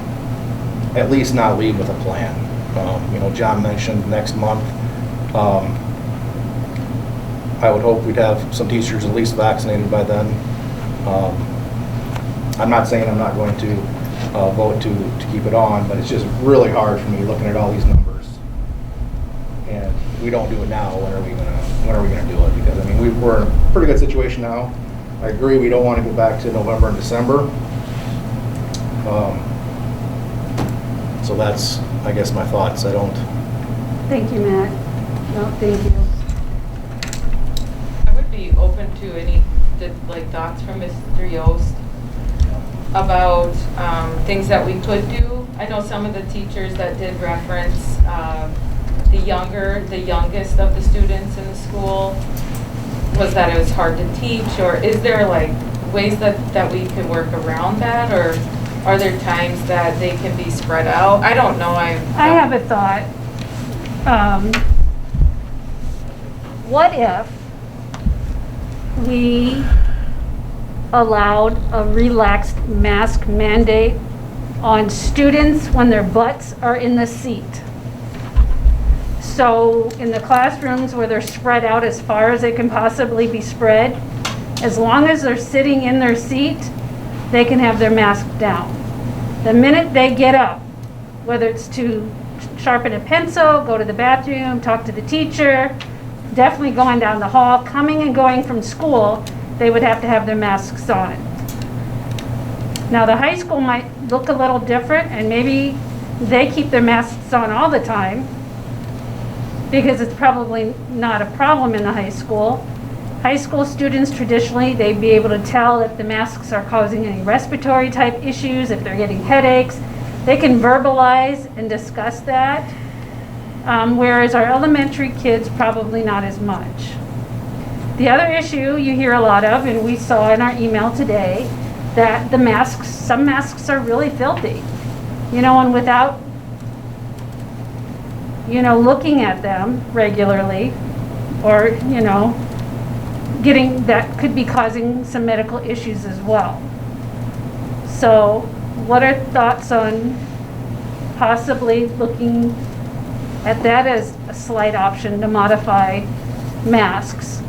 at least not leave with a plan. John mentioned next month. I would hope we'd have some teachers at least vaccinated by then. I'm not saying I'm not going to vote to keep it on, but it's just really hard for me looking at all these numbers. And if we don't do it now, when are we gonna do it? Because I mean, we're in a pretty good situation now. I agree we don't want to go back to November and December. So that's, I guess, my thoughts. I don't. Thank you, Matt. No, thank you. I would be open to any thoughts from Mr. Yost about things that we could do. I know some of the teachers that did reference the youngest of the students in the school was that it was hard to teach, or is there ways that we can work around that, or are there times that they can be spread out? I don't know. I have a thought. What if we allowed a relaxed mask mandate on students when their butts are in the seat? So in the classrooms where they're spread out as far as they can possibly be spread, as long as they're sitting in their seat, they can have their mask down. The minute they get up, whether it's to sharpen a pencil, go to the bathroom, talk to the teacher, definitely going down the hall, coming and going from school, they would have to have their masks on. Now the high school might look a little different, and maybe they keep their masks on all the time because it's probably not a problem in the high school. High school students traditionally, they'd be able to tell if the masks are causing any respiratory type issues, if they're getting headaches. They can verbalize and discuss that, whereas our elementary kids probably not as much. The other issue you hear a lot of, and we saw in our email today, that the masks, some masks are really filthy. And without, looking at them regularly, or, that could be causing some medical issues as well. So what are thoughts on possibly looking at that as a slight option to modify masks?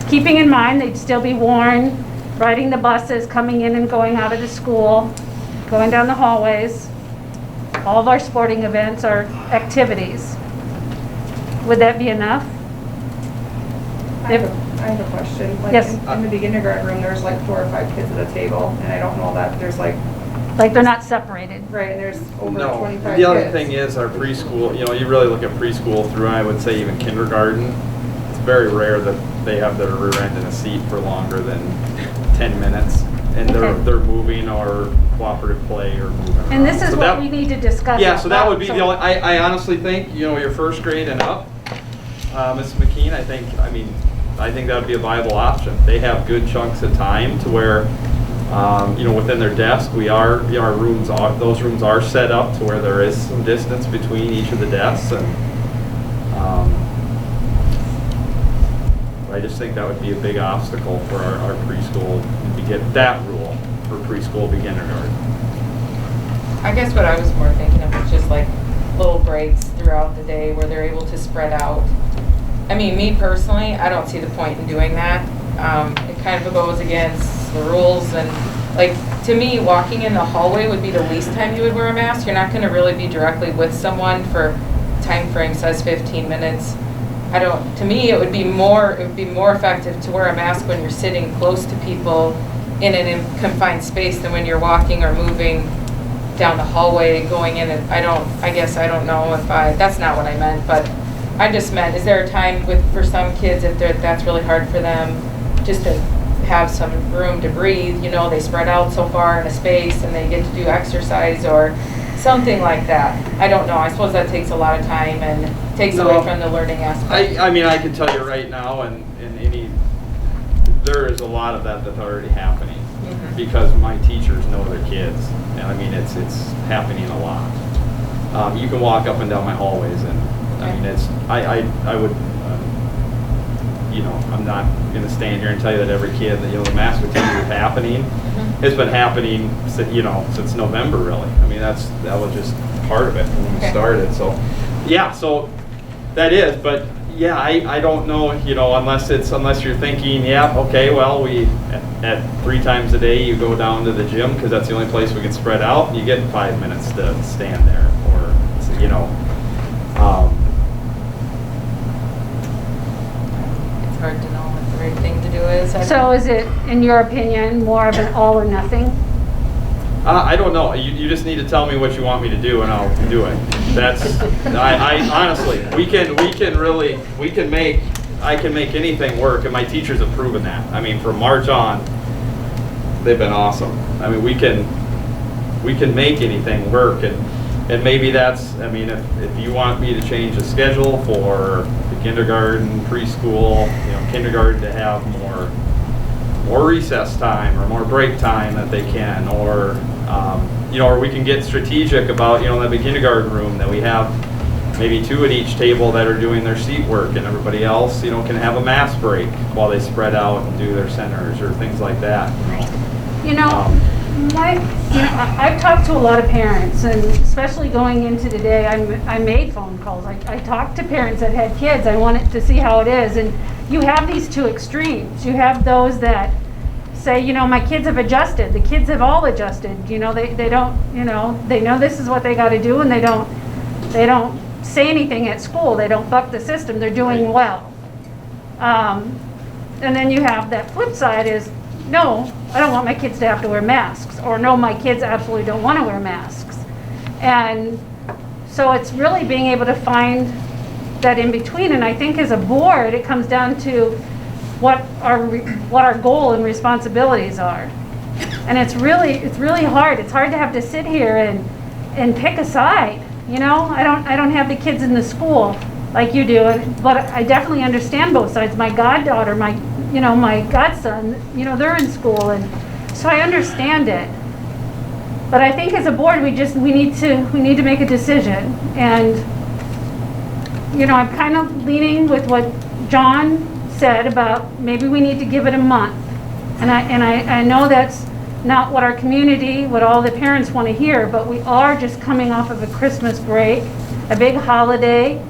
Keeping in mind they'd still be worn riding the buses, coming in and going out of the school, going down the hallways, all of our sporting events, our activities. Would that be enough? I have a question. Yes. In the beginning room, there's 4 or 5 kids at a table, and I don't know that there's like they're not separated. Right, and there's over No, 25 kids. the other thing is our preschool, you really look at preschool through, I would say even kindergarten, it's very rare that they have their rear end in a seat for longer than 10 minutes. And they're moving or cooperative play or moving around. And this is So what that- we need to discuss. Yeah, so that would be So- the only, I honestly think, your first grade and up, Ms. McKean, I think that would be a viable option. They have good chunks of time to where, within their desk, our those rooms are set up to where there is some distance between each of the desks, and I just think that would be a big obstacle for our preschool to get that rule for preschool to kindergarten. I guess what I was more thinking of was just little breaks throughout the day where they're able to spread out I mean, me personally, I don't see the point in doing that. It kind of goes against the rules and, like, to me, walking in the hallway would be the least time you would wear a mask. You're not gonna really be directly with someone for time frame says 15 minutes. To me, it would be more effective to wear a mask when you're sitting close to people in an confined space than when you're walking or moving down the hallway, going in and I guess I don't know if that's not what I meant, but I just meant, is there a time for some kids if that's really hard for them just to have some room to breathe, you know, they spread out so far in a space and they get to do exercise or something like that. I don't know, I suppose that takes a lot of time and takes away from the learning aspect. I mean, I can tell you right now, there is a lot of that that's already happening because my teachers know their kids. And I mean, it's happening a lot. You can walk up and down my hallways, and I mean, I would, you know, I'm not going to stand here and tell you that every kid that, you know, the mask fatigue is happening. It's been happening, you know, since November, really. I mean, that was just part of it when we started. So, yeah, so that is, but yeah, I don't know, you know, unless you're thinking, yeah, okay, well, at 3 times a day you go down to the gym because that's the only place we can spread out. You get 5 minutes to stand there, or you know. It's hard to know what the right thing to do is. So is it, in your opinion, more of an all or nothing? I don't know. You just need to tell me what you want me to do, and I'll do it. That's I honestly, I can make anything work, and my teachers have proven that. I mean, from March on, they've been awesome. I mean, we can make anything work, and maybe that's, I mean, if you want me to change the schedule for the kindergarten, preschool, you know, kindergarten to have more recess time or more break time that they can, or you know, or we can get strategic about, you know, in the kindergarten room that we have maybe 2 at each table that are doing their seat work, and everybody else, you know, can have a mask break while they spread out and do their centers or things like that. You know, I've talked to a lot of parents, and especially going into today, I made phone calls. I talked to parents that had kids. I wanted to see how it is, and you have these 2 extremes. You have those that say, you know, my kids have adjusted. The kids have all adjusted. You know, they don't, you know, they know this is what they got to do, and they don't say anything at school. They don't buck the system. They're doing well. And then you have that flip side is, no, I don't want my kids to have to wear masks, or no, my kids absolutely don't want to wear masks. And so it's really being able to find that in between. And I think as a board, it comes down to what our goal and responsibilities are. And it's really hard. It's hard to have to sit here and pick a side. You know, I don't have the kids in the school like you do, but I definitely understand both sides. My goddaughter, my godson, you know, they're in school, and so I understand it. But I think as a board, we need to make a decision. And you know, I'm kind of leaning with what John said about maybe we need to give it a month. And I know that's not what our community, what all the parents want to hear, but we are just coming off of a Christmas break, a big holiday.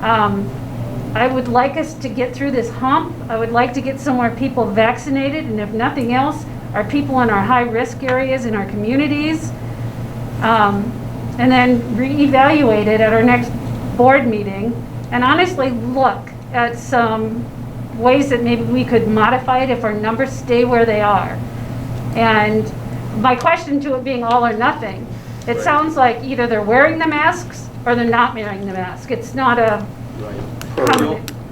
I would like us to get through this hump. I would like to get some more people vaccinated, and if nothing else, our people in our high-risk areas in our communities, and then reevaluate it at our next board meeting, and honestly look at some ways that maybe we could modify it if our numbers stay where they are. And my question to it being all or nothing, it sounds like either they're wearing the masks or they're not wearing the mask. It's not a...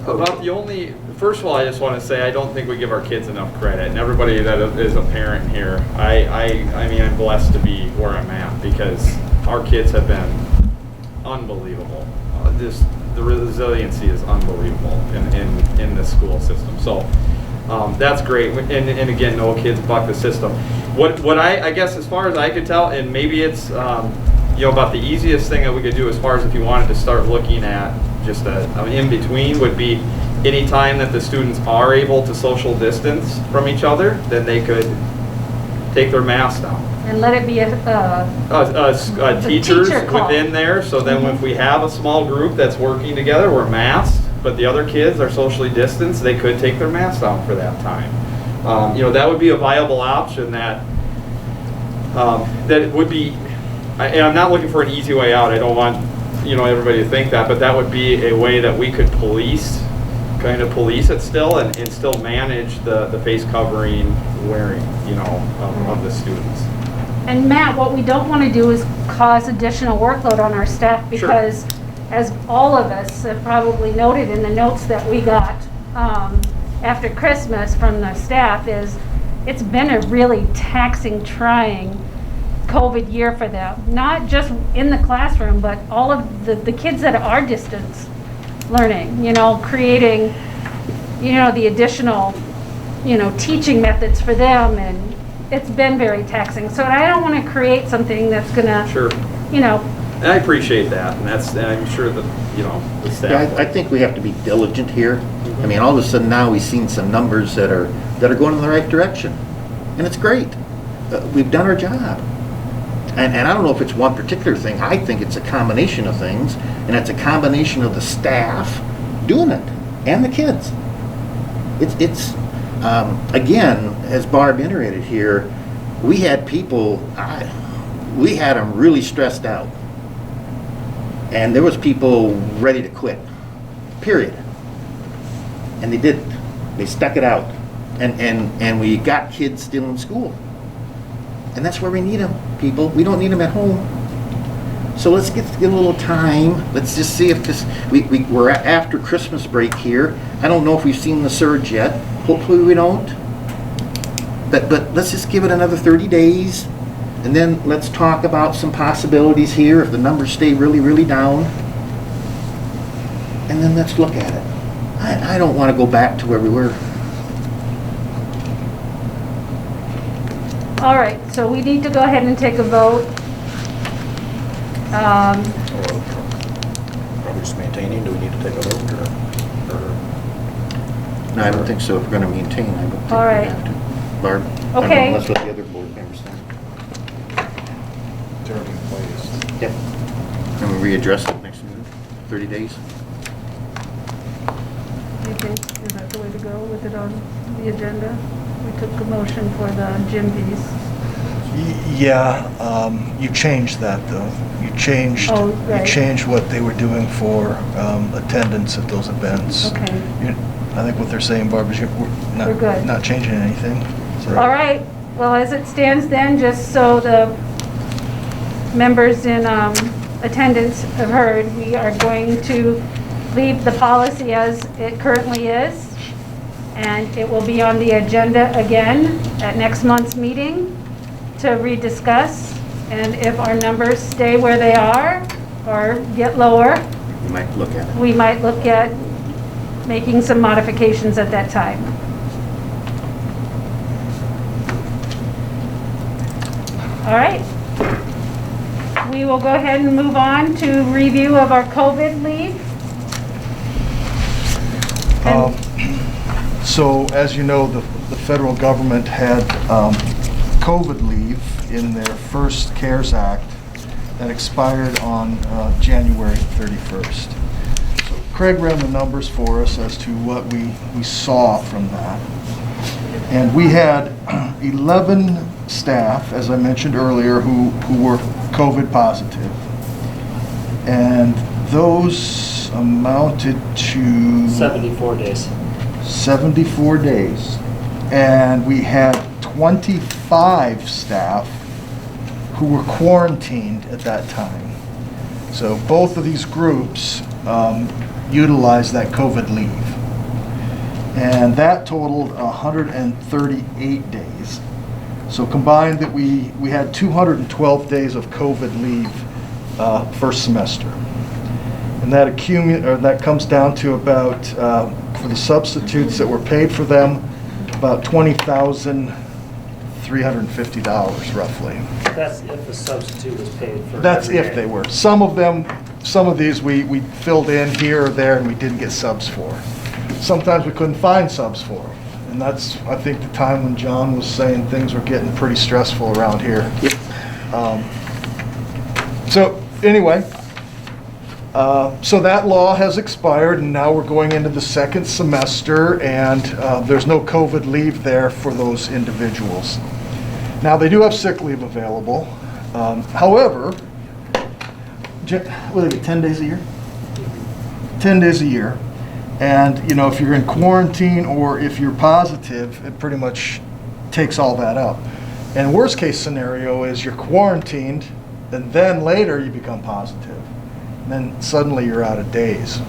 About the only, first of all, I just want to say I don't think we give our kids enough credit, and everybody that is a parent here, I mean, I'm blessed to be where I'm at because our kids have been unbelievable. The resiliency is unbelievable in the school system. So that's great. And again, no kids buck the system. What I guess as far as I could tell, and maybe it's you know, about the easiest thing that we could do as far as if you wanted to start looking at just an in-between would be any time that the students are able to social distance from each other, then they could take their masks down. And let it be teachers within there, so then if we have a small group that's working together, we're masked, but the other kids are socially distanced, they could take their masks down for that time. That would be a viable option that it would be, and I'm not looking for an easy way out. I don't want, everybody to think that, but that would be a way that we could police it still and still manage the face covering wearing, of the students. And Matt, what we don't want to do is cause additional workload on our staff because as all of us have probably noted in the notes that we got after Christmas from the staff is it's been a really taxing, trying COVID year for them. Not just in the classroom, but all of the kids that are distance learning, creating, the additional, teaching methods for them, and it's been very taxing. So I don't want to create something that's gonna, And I appreciate that, and I'm sure that, the staff. Yeah, I think we have to be diligent here. I mean, all of a sudden now we've seen some numbers that are going in the right direction, and it's great. We've done our job. And I don't know if it's one particular thing. I think it's a combination of things, and it's a combination of the staff doing it and the kids. It's again, as Barb iterated here, we had people, we had them really stressed out. And there was people ready to quit, period. And they didn't. They stuck it out. And we got kids still in school. And that's where we need them, people. We don't need them at home. So let's get a little time. Let's just see if this, we're after Christmas break here. I don't know if we've seen the surge yet. Hopefully we don't. But let's just give it another 30 days. And then let's talk about some possibilities here if the numbers stay really, really down. And then let's look at it. I don't want to go back to where we were. all right, so we need to go ahead and take a vote. Are we just maintaining? Do we need to take a vote or? No, I don't think so. If we're going to maintain, I don't think All right. we have to. Barb? Okay. Unless what the other board members think. It's already in place. Yep. And we readdress it next meeting, 30 days? You think, is that the way to go with it on the agenda? We took a motion for the gym piece. Yeah, you changed that though. You changed, Oh, right. you changed what they were doing for attendance at those events. Okay. I think what they're saying, Barb, is we're We're good. not changing anything. So- All right, well, as it stands then, just so the members in attendance have heard, we are going to leave the policy as it currently is, and it will be on the agenda again at next month's meeting to rediscuss, and if our numbers stay where they are or get lower, You might look at it. we might look at making some modifications at that time. All right. We will go ahead and move on to review of our COVID leave. So as you know, the federal government had COVID leave in their first CARES Act that expired on January 31st. So Craig ran the numbers for us as to what we saw from that. And we had 11 staff, as I mentioned earlier, who were COVID positive. And those amounted to 74 days. 74 days. And we had 25 staff who were quarantined at that time. So both of these groups utilized that COVID leave. And that totaled 138 days. So combined that we had 212 days of COVID leave first semester. And that comes down to about, for the substitutes that were paid for them, about $20,350 roughly. That's if a substitute was paid for. That's every if day. they were. Some of these we filled in here or there and we didn't get subs for. Sometimes we couldn't find subs for them. And that's, I think, the time when John was saying things were getting pretty stressful around here. So anyway, So that law has expired, and now we're going into the second semester, and there's no COVID leave there for those individuals. Now, they do have sick leave available. However, what do they get, 10 days a year? 10 days a year. And, you know, if you're in quarantine or if you're positive, it pretty much takes all that up. And worst case scenario is you're quarantined, and then later you become positive. And then suddenly you're out of days.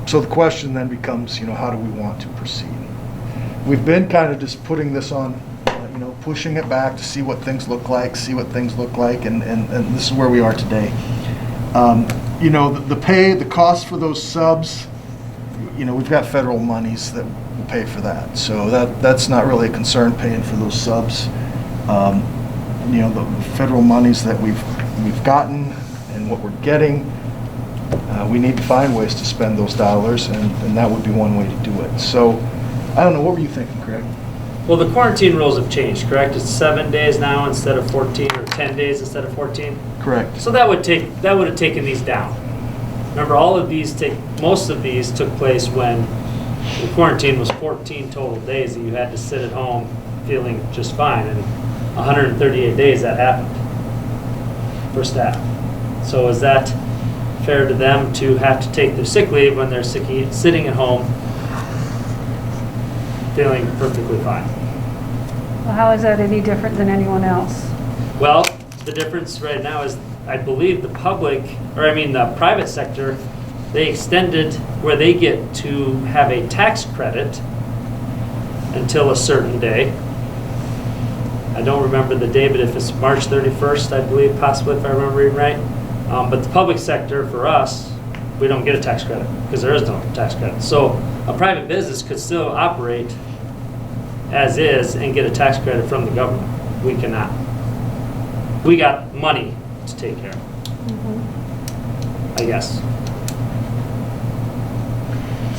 So the question then becomes, you know, how do we want to proceed? We've been kind of just putting this on, you know, pushing it back to see what things look like, and this is where we are today. You know, the pay, the cost for those subs, you know, we've got federal monies that will pay for that. So that's not really a concern, paying for those subs. You know, the federal monies that we've gotten and what we're getting, we need to find ways to spend those dollars, and that would be one way to do it. So, I don't know, what were you thinking, Craig? Well, the quarantine rules have changed, correct? It's 7 days now instead of 14, or 10 days instead of 14? Correct. So that would have taken these down. Remember, most of these took place when the quarantine was 14 total days that you had to sit at home feeling just fine, and 138 days that happened for staff. So is that fair to them to have to take their sick leave when they're sitting at home feeling perfectly fine? Well, how is that any different than anyone else? Well, the difference right now is, I believe the private sector, they extended where they get to have a tax credit until a certain day. I don't remember the day, but if it's March 31st, I believe, possibly, if I remember it right. But the public sector, for us, we don't get a tax credit because there is no tax credit. So a private business could still operate as is and get a tax credit from the government. We cannot. We got money to take care of, I guess.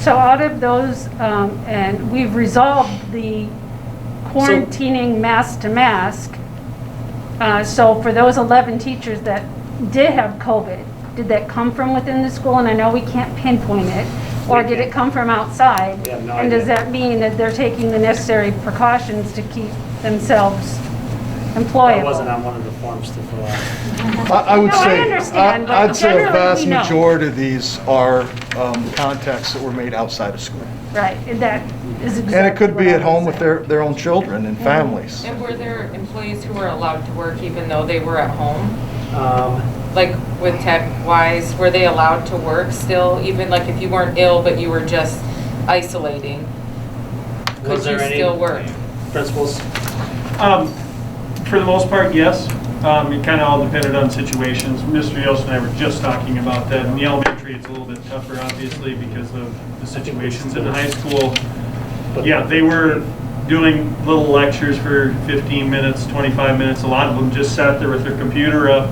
So out of those, and we've resolved the quarantining mask to mask. So for those 11 teachers that did have COVID, did that come from within the school? And I know we can't pinpoint it. Or did it come from outside? We have no and idea. does that mean that they're taking the necessary precautions to keep themselves employable? That wasn't on one of the forms to fill out. I would No, I say, understand, but I'd say a generally vast we know. majority of these are contacts that were made outside of school. Right, and that is exactly And it could be what I at home was with saying. their own children and families. And were there employees who were allowed to work even though they were at home? Like with tech-wise, were they allowed to work still, even like if you weren't ill but you were just isolating? Could Was there you any still work? principals? For the most part, yes. It kind of all depended on situations. Mr. Yost and I were just talking about that. In the elementary, it's a little bit tougher, obviously, because of the situations. In the high school, yeah, they were doing little lectures for 15 minutes, 25 minutes. A lot of them just sat there with their computer up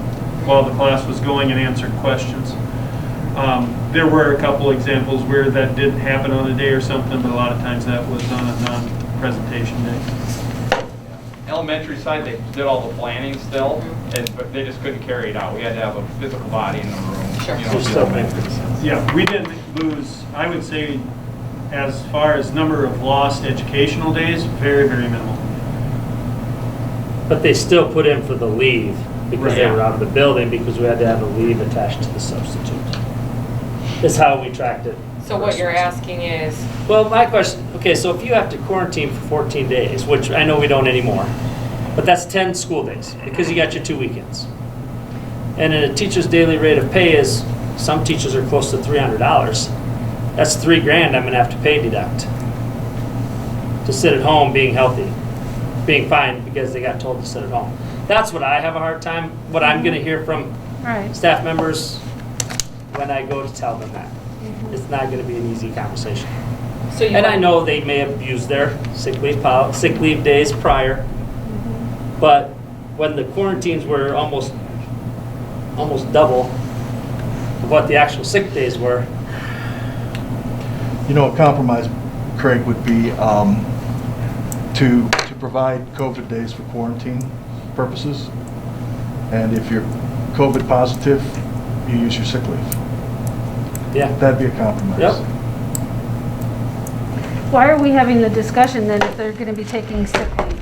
while the class was going and answered questions. There were a couple examples where that didn't happen on a day or something, but a lot of times that was on a non-presentation day. Elementary side, they did all the planning still, but they just couldn't carry it out. We had to have a physical body in the room. Sure. You know, Yeah, we didn't lose, I would say, as far as number of lost educational days, very, very minimal. But they still put in for the leave because they were out of the building, because we had to have a leave attached to the substitute. Is how we tracked it. So what you're asking is, Well, my question, okay, so if you have to quarantine for 14 days, which I know we don't anymore, but that's 10 school days because you got your 2 weekends. And then a teacher's daily rate of pay is, some teachers are close to $300. That's $3,000 I'm gonna have to pay deduct to sit at home being healthy, being fine because they got told to sit at home. That's what I have a hard time, what I'm gonna hear from Right. staff members when I go to tell them that. It's not gonna be an easy conversation. so you And I know they may have used their sick leave days prior, but when the quarantines were almost double of what the actual sick days were. You know, a compromise, Craig, would be to provide COVID days for quarantine purposes. And if you're COVID positive, you use your sick leave. Yeah. That'd be a compromise. Yep. Why are we having the discussion then if they're gonna be taking sick leave?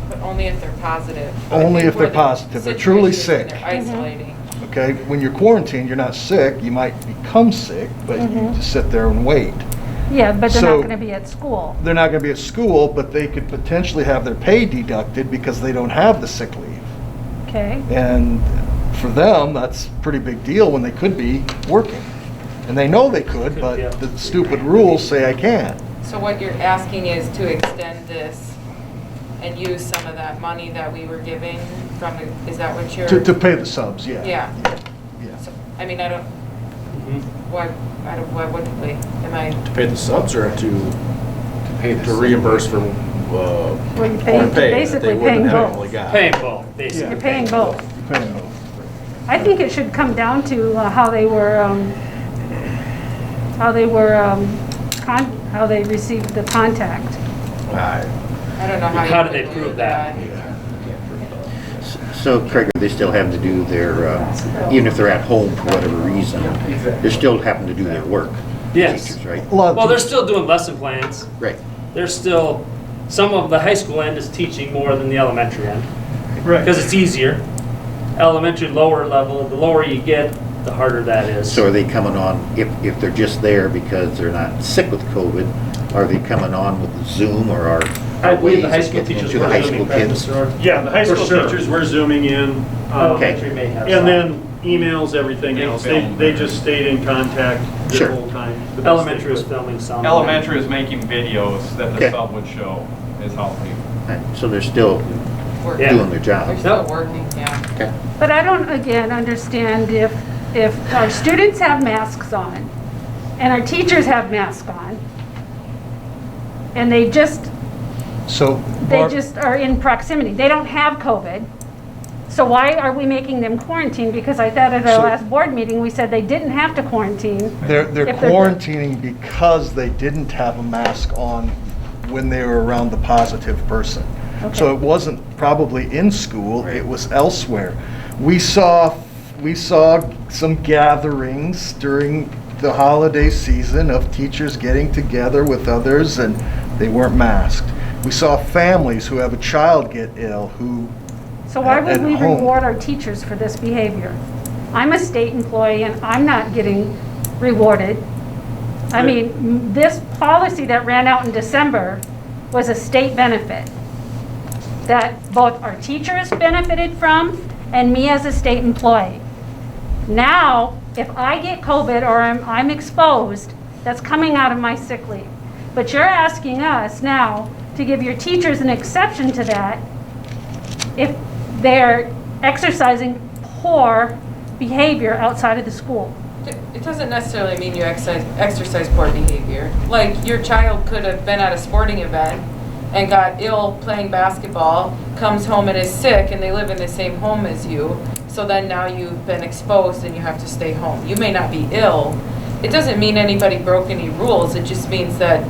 But only if they're positive. Only if For they're the positive. They're truly situation sick. They're isolating. Okay, when you're quarantined, you're not sick. You might become sick, but you just sit there and wait. Yeah, but they're So- not gonna be at school. They're not gonna be at school, but they could potentially have their pay deducted because they don't have the sick leave. Okay, And for them, that's a pretty big deal when they could be working. And they know they could, but the stupid rules say I can't. So what you're asking is to extend this and use some of that money that we were giving from, is that what you're? To pay the subs, yeah. Yeah. Yeah. So, I mean, I don't, why wouldn't we? Am I? To pay the subs or to pay the to reimburse for Well, you pay- foreign pay that basically they wouldn't paying have both. normally got? Paying both, basically. you're paying both. You're paying both. I think it should come down to how they received the contact. I don't know how. How you do they would prove that? So Craig, they still have to do their, even if they're at home for whatever reason, they're still having to do their work. Yes. Teachers, right? Well, they're still doing lesson plans. Right. They're still, some of the high school end is teaching more than the elementary end. Right. Because it's easier. Elementary, lower level, the lower you get, the harder that is. So are they coming on, if they're just there because they're not sick with COVID, are they coming on with Zoom or are I believe the ways high of school getting teachers into the were high Zooming, school correct, kids? Mr. Orr? Yeah, the high For school sure. teachers were zooming in. Elementary may have And some. then emails, everything else. They just stayed in contact the Sure. whole time. the best Elementary they was could. filming some. Elementary is making videos that the Okay. sub would show, is how they. Right, so they're still Working. doing their They're job. still working, yeah. Okay. But I don't, again, understand if our students have masks on and our teachers have masks on and they just are in proximity. They don't have COVID. So why are we making them quarantine? Because I thought at our So- last board meeting, we said they didn't have to quarantine. They're if quarantining because they didn't have a mask on when they were around the positive person. So Okay. it wasn't probably in school, it was elsewhere. We saw some gatherings during the holiday season of teachers getting together with others and they weren't masked. We saw families who have a child get ill who So why at would we home. reward our teachers for this behavior? I'm a state employee and I'm not getting rewarded. I mean, this policy that ran out in December was a state benefit that both our teachers benefited from and me as a state employee. Now, if I get COVID or I'm exposed, that's coming out of my sick leave. But you're asking us now to give your teachers an exception to that if they're exercising poor behavior outside of the school. It doesn't necessarily mean you exercise poor behavior. Like, your child could have been at a sporting event and got ill playing basketball, comes home and is sick, and they live in the same home as you. So then now you've been exposed and you have to stay home. You may not be ill. It doesn't mean anybody broke any rules. It just means that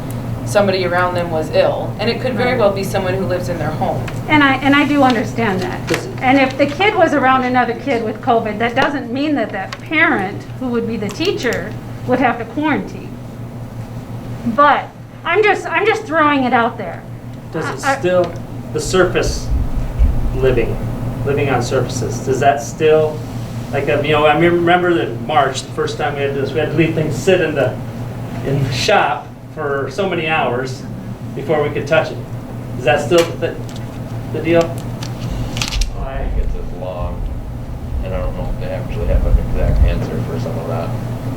somebody around them was ill. And it could very well be someone who lives in their home. And I do understand that. And if the kid was around another kid with COVID, that doesn't mean that that parent, who would be the teacher, would have to quarantine. But I'm just throwing it out there. Does it still, the surface living on surfaces, does that still, like, I remember in March, the first time we had this, we had to leave things sit in the shop for so many hours before we could touch it. Is that still the deal? I think it's as long, and I don't know if they actually have an exact answer for some of that.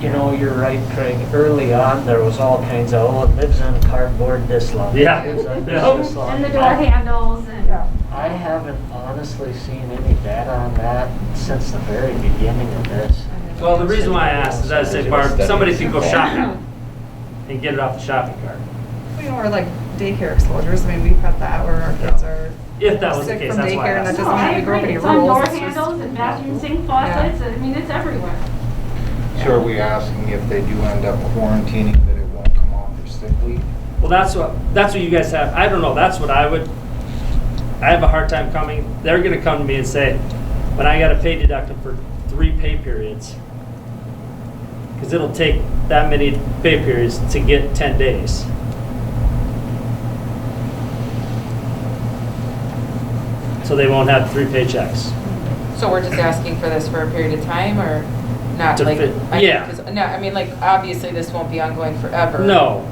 You know, you're right, Craig. Early on, there was all kinds of, oh, it lives on cardboard this long. Yeah. It lives on Yeah. this long. And the door handles and. I haven't honestly seen any data on that since the very beginning of this. Well, the reason why I asked is, I say, Barb, somebody can go shopping and get it off the shopping cart. You know, or like daycare exposures, I mean, we've had that where our kids are If that was the sick case, from that's why I daycare, and that asked. doesn't mean we broke any It's on door rules. It's just- handles and bathroom sink faucets, I mean, it's everywhere. So are we asking if they do end up quarantining that it won't come off their sick leave? Well, that's what you guys have. I don't know, that's what I have a hard time coming. They're gonna come to me and say, when I got a pay deduction for 3 pay periods. Because it'll take that many pay periods to get 10 days. So they won't have 3 paychecks. So we're just asking for this for a period of time, or not To like? fit- I mean, yeah. 'cause- No, I mean, like, obviously this won't be ongoing forever. No.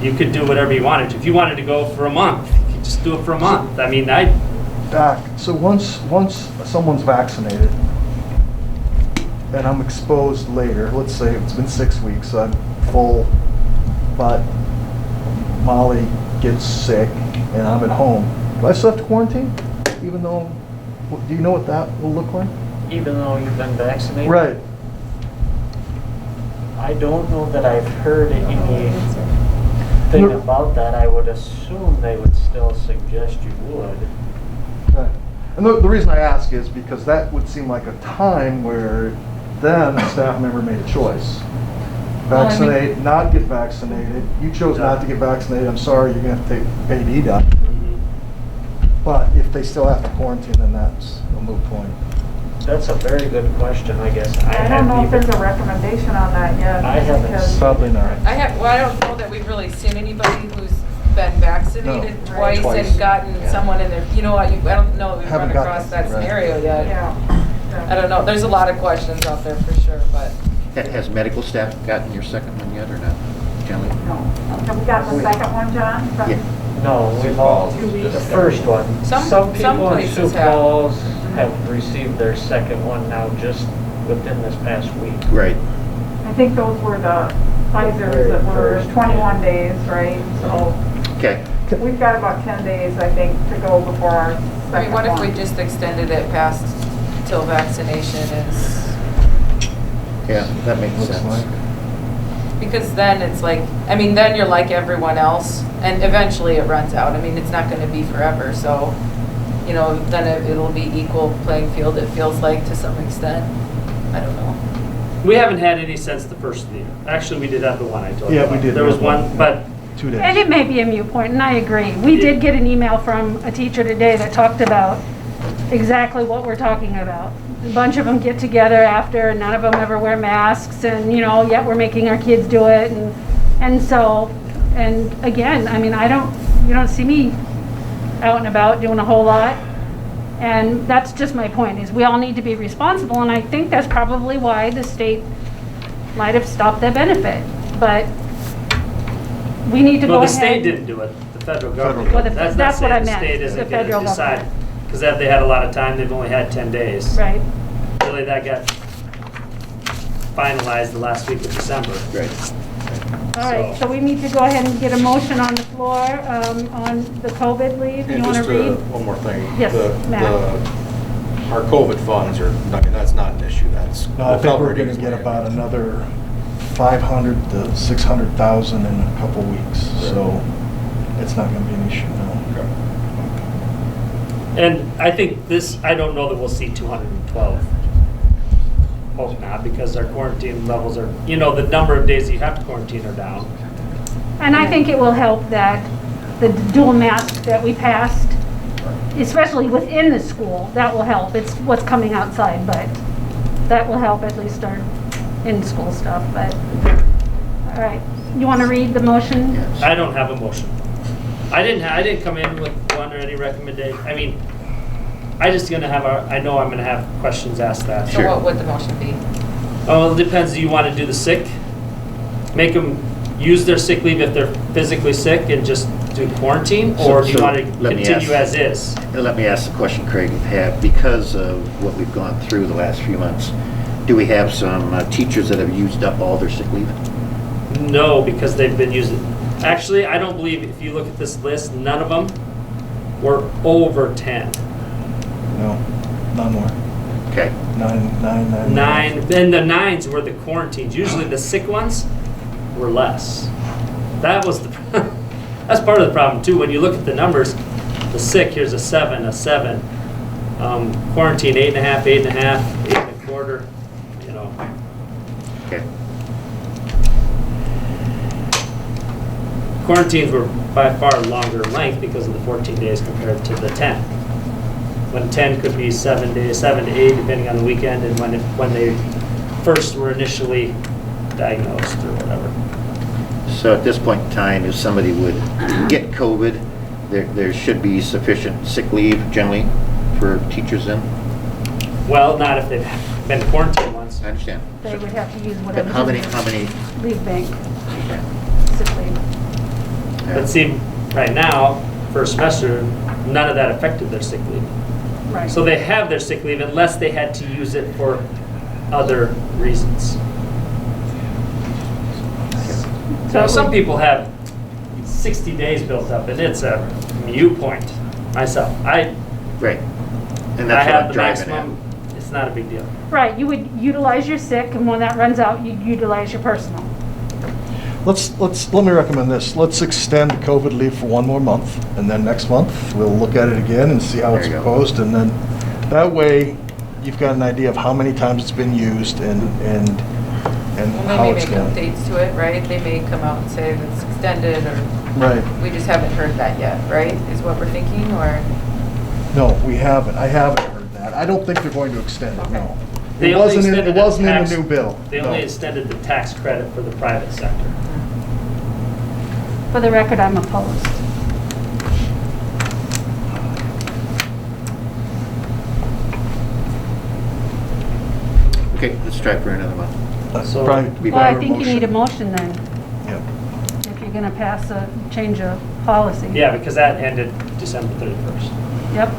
You could do whatever you wanted. If you wanted to go for a month, you could just do it for a month. I mean, Doc, so once someone's vaccinated, and I'm exposed later, let's say it's been 6 weeks, I'm full, but Molly gets sick and I'm at home, do I still have to quarantine? Even though, do you know what that will look like? Even though you've been vaccinated? Right. I don't know that I've heard anything about that. I would assume they would still suggest you would. Okay. And the reason I ask is because that would seem like a time where then a staff member made a choice. Vaccinate, not get vaccinated. You chose not to get vaccinated. I'm sorry, you're gonna have to take paid EDA. But if they still have to quarantine, then that's a moot point. That's a very good question, I guess. I don't know if there's a recommendation on that yet. I haven't because- Probably not. I don't know that we've really seen anybody who's been vaccinated No. twice Twice. and gotten someone in there, you know what, I don't know that we've Haven't run got across that, that right. scenario yet. Yeah. I don't know, there's a lot of questions out there for sure, but. Has medical staff gotten your second one yet or not? Kelly? Have we got the second one, John? Yeah. No, we've all, the first one. Some Some people in places Sioux have. Falls have received their second one now just within this past week. Right. I think those were the Pfizer's that were 21 days, right? So Okay. we've got about 10 days, I think, to go before our I mean, second what if we one. just extended it past till vaccination is, Yeah, that makes Looks sense. like. because then it's like, I mean, then you're like everyone else, and eventually it runs out. I mean, it's not gonna be forever, so, you know, then it'll be equal playing field, it feels like, to some extent. I don't know. we haven't had any since the first of the year. Actually, we did have the one I told you Yeah, about. we did There was have one, one. but 2 days. And it may be a mute point, and I agree. We did get an email from a teacher today that talked about exactly what we're talking about. A bunch of them get together after, and none of them ever wear masks, and, you know, yet we're making our kids do it, and so, and again, I mean, you don't see me out and about doing a whole lot. And that's just my point, is we all need to be responsible, and I think that's probably why the state might have stopped that benefit. But we need to go well, ahead. the state didn't do it, the federal government. Well, That's not that's what saying I the meant, state the isn't going federal to decide. government. Because they had a lot of time, they've only had 10 days. Right. Really, that got finalized the last week of December. Right. All right, so we need to go ahead and get a motion on the floor on the COVID leave. You And want to just read? one more thing. Yes, Matt. Our COVID funds are, I mean, that's not an issue, that's. No, I think we're gonna get about another 500 to 600,000 in a couple weeks, so it's not gonna be an issue now. And I think this, I don't know that we'll see 212. Hope not, because our quarantine levels are, you know, the number of days you have to quarantine are down. And I think it will help that the dual mask that we passed, especially within the school, that will help. It's what's coming outside, but that will help at least our in-school stuff, but, all right. You want to read the motion? I don't have a motion. I didn't come in with one or any recommendation. I mean, I just gonna have I know I'm gonna have questions asked that. So what would the motion be? Oh, it depends. Do you want to do the sick? Make them use their sick leave if they're physically sick and just do quarantine? Or do you So want to let me continue ask- as is? Let me ask the question, Craig, because of what we've gone through the last few months, do we have some teachers that have used up all their sick leave? No, because they've been using, actually, I don't believe, if you look at this list, none of them were over 10. No, none more. Okay. Nine. Then the 9s were the quarantines. Usually the sick ones were less. That was the, that's part of the problem too. When you look at the numbers, the sick, here's a 7. Quarantine 8.5, 8.5, 8.25, you know. Okay. Quarantines were by far longer in length because of the 14 days compared to the 10. when 10 could be 7 days, 7 to 8, depending on the weekend, and when they first were initially diagnosed or whatever. So at this point in time, if somebody would get COVID, there should be sufficient sick leave generally for teachers then? Well, not if they've been quarantined once. I understand. They would have to use But whatever. how many, Leave bank, sick leave. But see, right now, first semester, none of that affected their sick leave. Right. So they have their sick leave unless they had to use it for other reasons. So some people have 60 days built up, and it's a mute point. Myself, Right. And that's I what have I'm the driving at. maximum. It's not a big deal. Right, you would utilize your sick, and when that runs out, you'd utilize your personal. Let me recommend this. Let's extend the COVID leave for one more month, and then next month, we'll look at it again and see how it's proposed, and then that way, you've got an idea of how many times it's been used and Well, how they may it's make going. updates to it, right? They may come out and say that it's extended, or Right. we just haven't heard that yet, right? Is what we're thinking, or? No, we haven't. I haven't heard that. I don't think they're going to extend it, no. They It only wasn't in, extended it wasn't in tax- the new bill. They no. only extended the tax credit for the private sector. For the record, I'm opposed. Okay, let's try for another month. So- Probably Well, I better think you need a motion. motion then, Yep. if you're gonna pass a change of policy. Yeah, because that ended December 31st. Yep.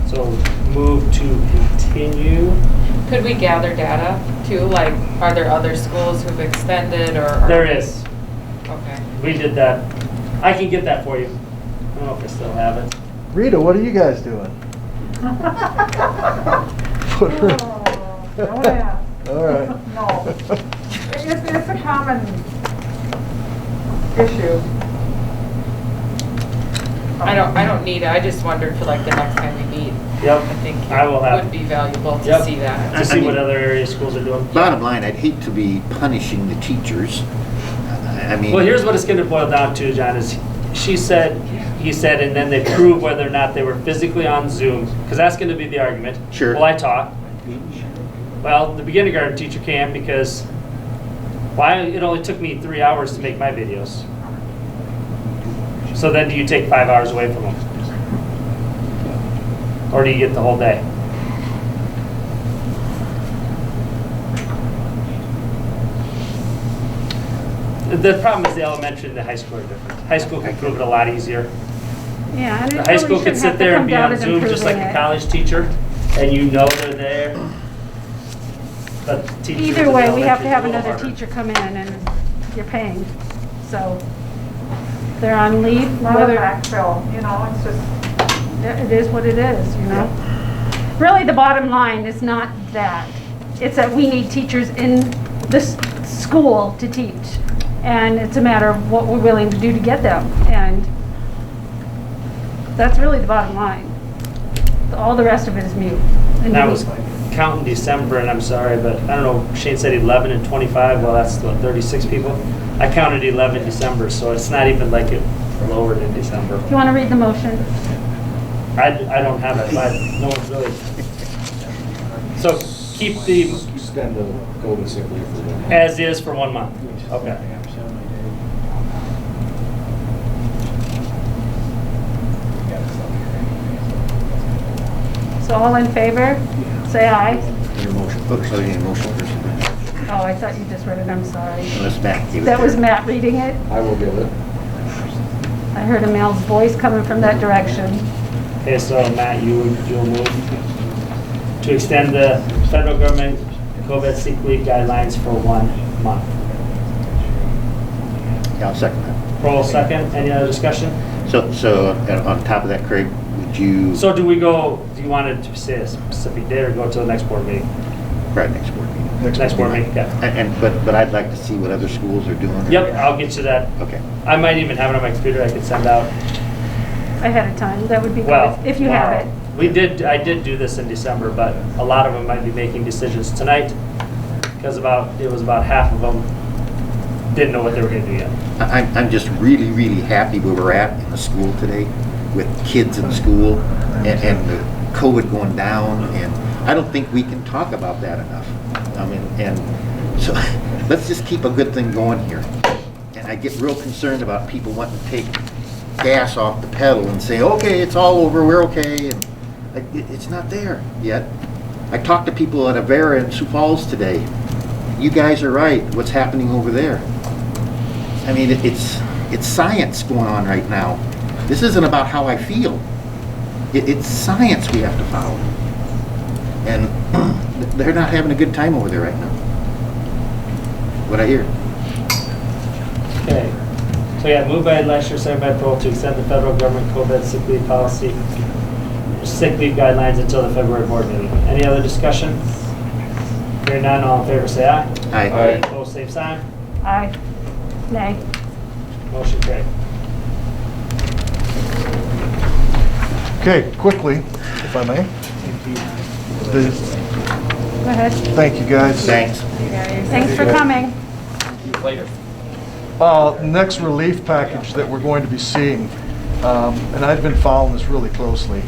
So move to continue. Could we gather data too? Like, are there other schools who've extended, or? There is. Okay. We did that. I can get that for you. I don't know if I still have it. Rita, what are you guys doing? Put her- Don't ask. All right. No. It's a common issue. I don't need it. I just wondered for like the next time we meet. Yep. I think I will it have- would be valuable to Yep. see that. To see what other area schools are doing. Bottom line, I'd hate to be punishing the teachers. I mean. Well, here's what it's gonna boil down to, John, is he said, and then they prove whether or not they were physically on Zoom, because that's gonna be the argument. Sure. Well, I taught. Well, the kindergarten teacher can't because, it only took me 3 hours to make my videos. So then do you take 5 hours away from them? Or do you get the whole day? The problem is the elementary and the high school are different. High school can prove it a lot easier. Yeah, and The it high really school could shouldn't sit have to there and come be down on to Zoom just like proving a it. college teacher, and you know they're there. But teachers Either in way, we have to elementary have is a little another harder. teacher come in and you're paying. So they're on leave, Not a whether, backfill, you know, it's just, it is what it is, you know? Really, the bottom line is not that. It's that we need teachers in this school to teach. And it's a matter of what we're willing to do to get them. And that's really the bottom line. All the rest of it is mute. And That we- was counting December, and I'm sorry, but I don't know, Shane said 11 and 25, well, that's what, 36 people? I counted 11 December, so it's not even like it lowered in December. You want to read the motion? I don't have it, but no one's really. So keep the, Extend the COVID sick leave for one. as is for 1 month. Okay. So all in favor, say aye. Your motion first, you need a motion first. Oh, I thought you just read it, I'm sorry. Unless Matt gave it That was there. Matt reading it. I will give it. I heard a male's voice coming from that direction. Okay, so Matt, you'll move to extend the federal government COVID sick leave guidelines for 1 month. Yeah, I'll second that. Kroll, second. Any other discussion? So on top of that, Craig, would you, So do you want to say a specific date or go to the next board meeting? right, next board meeting? Next board meeting, yeah. But I'd like to see what other schools are doing. Yep, I'll get you that. Okay. I might even have it on my computer I could send out. Ahead of time, that would be Well, good, if you have it. I did do this in December, but a lot of them might be making decisions tonight because it was about half of them didn't know what they were gonna do yet. I'm just really, really happy where we're at in the school today, with kids in school and the COVID going down, and I don't think we can talk about that enough. I mean, and so let's just keep a good thing going here. And I get real concerned about people wanting to take gas off the pedal and say, okay, it's all over, we're okay, and it's not there yet. I talked to people at Avera and Sioux Falls today. You guys are right, what's happening over there? I mean, it's science going on right now. This isn't about how I feel. It's science we have to follow. And they're not having a good time over there right now. What I hear. Okay. So yeah, moved by Leishman, second by Pearl to extend the federal government COVID sick leave policy, sick leave guidelines until the February board meeting. Any other discussion? Hearing none, all in favor say aye. Aye. Opposed, same sign. Aye. Nay. Motion carried. Okay, quickly, if I may. Go ahead. Thank you, guys. Thanks. Thanks for coming. Later. Next relief package that we're going to be seeing, and I've been following this really closely.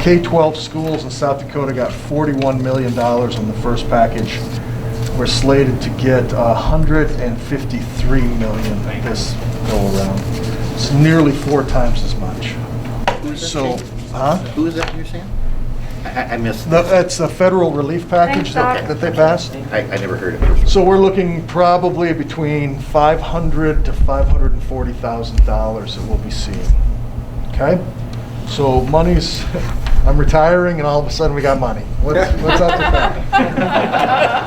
K-12 schools in South Dakota got $41 million on the first package. We're slated to get $153 million this go around. It's nearly 4 times as much. So, Who is that you're saying? I missed. That's a federal relief package Thanks, that they passed. I never heard it first. So we're looking probably between $500,000 to $540,000 that we'll be seeing. Okay? So money's, I'm retiring and all of a sudden we got money. What's up with that?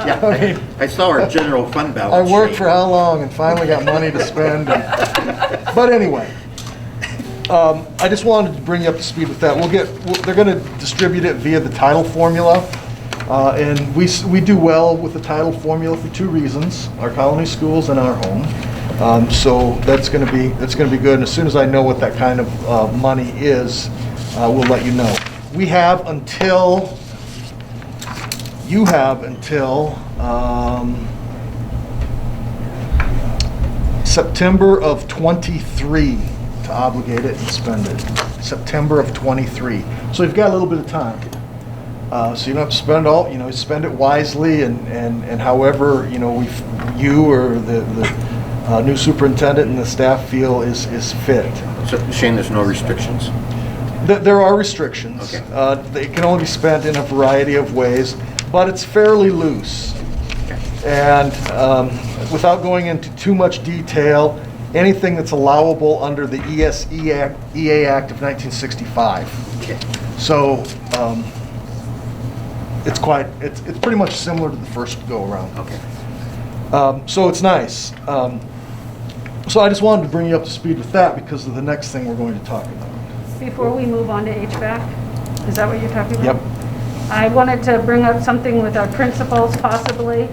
Yeah, I mean, I saw our general fund balance. I worked sheet. for how long and finally got money to spend. But anyway, I just wanted to bring you up to speed with that. They're going to distribute it via the title formula. And we do well with the title formula for 2 reasons: our colony schools and our home. So that's going to be good. And as soon as I know what that kind of money is, we'll let you know. You have until September of 23 to obligate it and spend it. September of 23. So you've got a little bit of time. So you don't have to spend all, spend it wisely and however, you or the new superintendent and the staff feel is fit. So Shane, there's no restrictions? There are restrictions. Okay. They can only be spent in a variety of ways, but it's fairly loose. And without going into too much detail, anything that's allowable under the EA Act of 1965. Okay. So it's pretty much similar to the first go around. Okay. So it's nice. So I just wanted to bring you up to speed with that because of the next thing we're going to talk about. Before we move on to HVAC, is that what you're talking about? Yep. I wanted to bring up something with our principals possibly.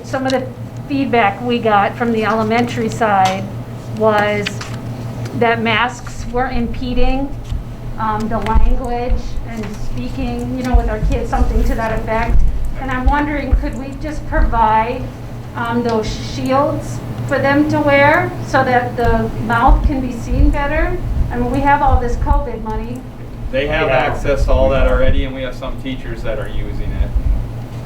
Some of the feedback we got from the elementary side was that masks were impeding the language and speaking, with our kids, something to that effect. And I'm wondering, could we just provide those shields for them to wear so that the mouth can be seen better? I mean, we have all this COVID money. They have access to all that already, and we have some teachers that are using it.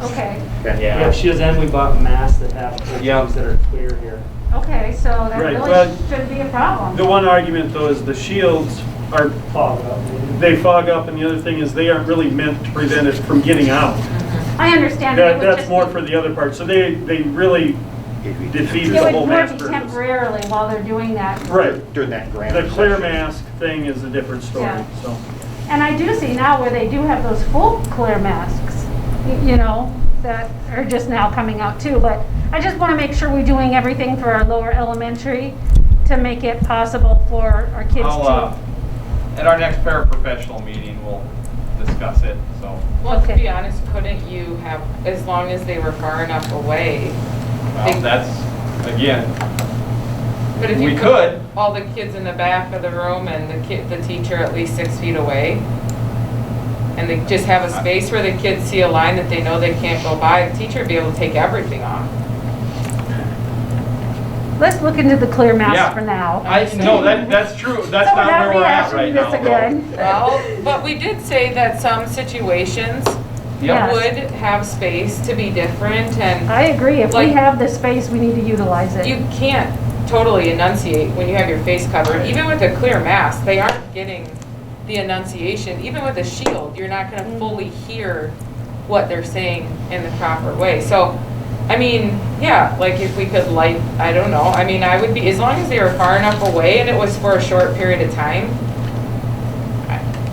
Okay. Yeah, shields, and we bought masks that have things that are clear here. Okay, so that Right, really well, shouldn't be a problem. The one argument though is the shields are Fog up. they fog up, and the other thing is they aren't really meant to prevent it from getting out. I understand. It would That's just more be- for the other part. So they really defeat It the would whole more mask be purpose. temporarily while they're doing that. Right. During that grant. The clear mask thing is a different story. Yeah. So And I do see now where they do have those full clear masks, that are just now coming out too. But I just want to make sure we're doing everything for our lower elementary to make it possible for our kids to. At our next paraprofessional meeting, we'll discuss it, so. Well, to be honest, couldn't you have, as long as they were far enough away? Well, that's, again, But if we you could. put all the kids in the back of the room and the teacher at least 6 feet away, and they just have a space where the kids see a line that they know they can't go by, the teacher would be able to take everything off. let's look into the clear mask Yeah. for now. No, that's true. That's So we're not not where we're at rehashing right this now. again. Well, but we did say that some situations Yes. would have space to be different and. I agree, if we Like- have the space, we need to utilize it. You can't totally enunciate when you have your face covered. Even with a clear mask, they aren't getting the enunciation. Even with a shield, you're not gonna fully hear what they're saying in the proper way. So, I mean, yeah, like if we could light, I don't know, I mean, I would be, as long as they were far enough away and it was for a short period of time,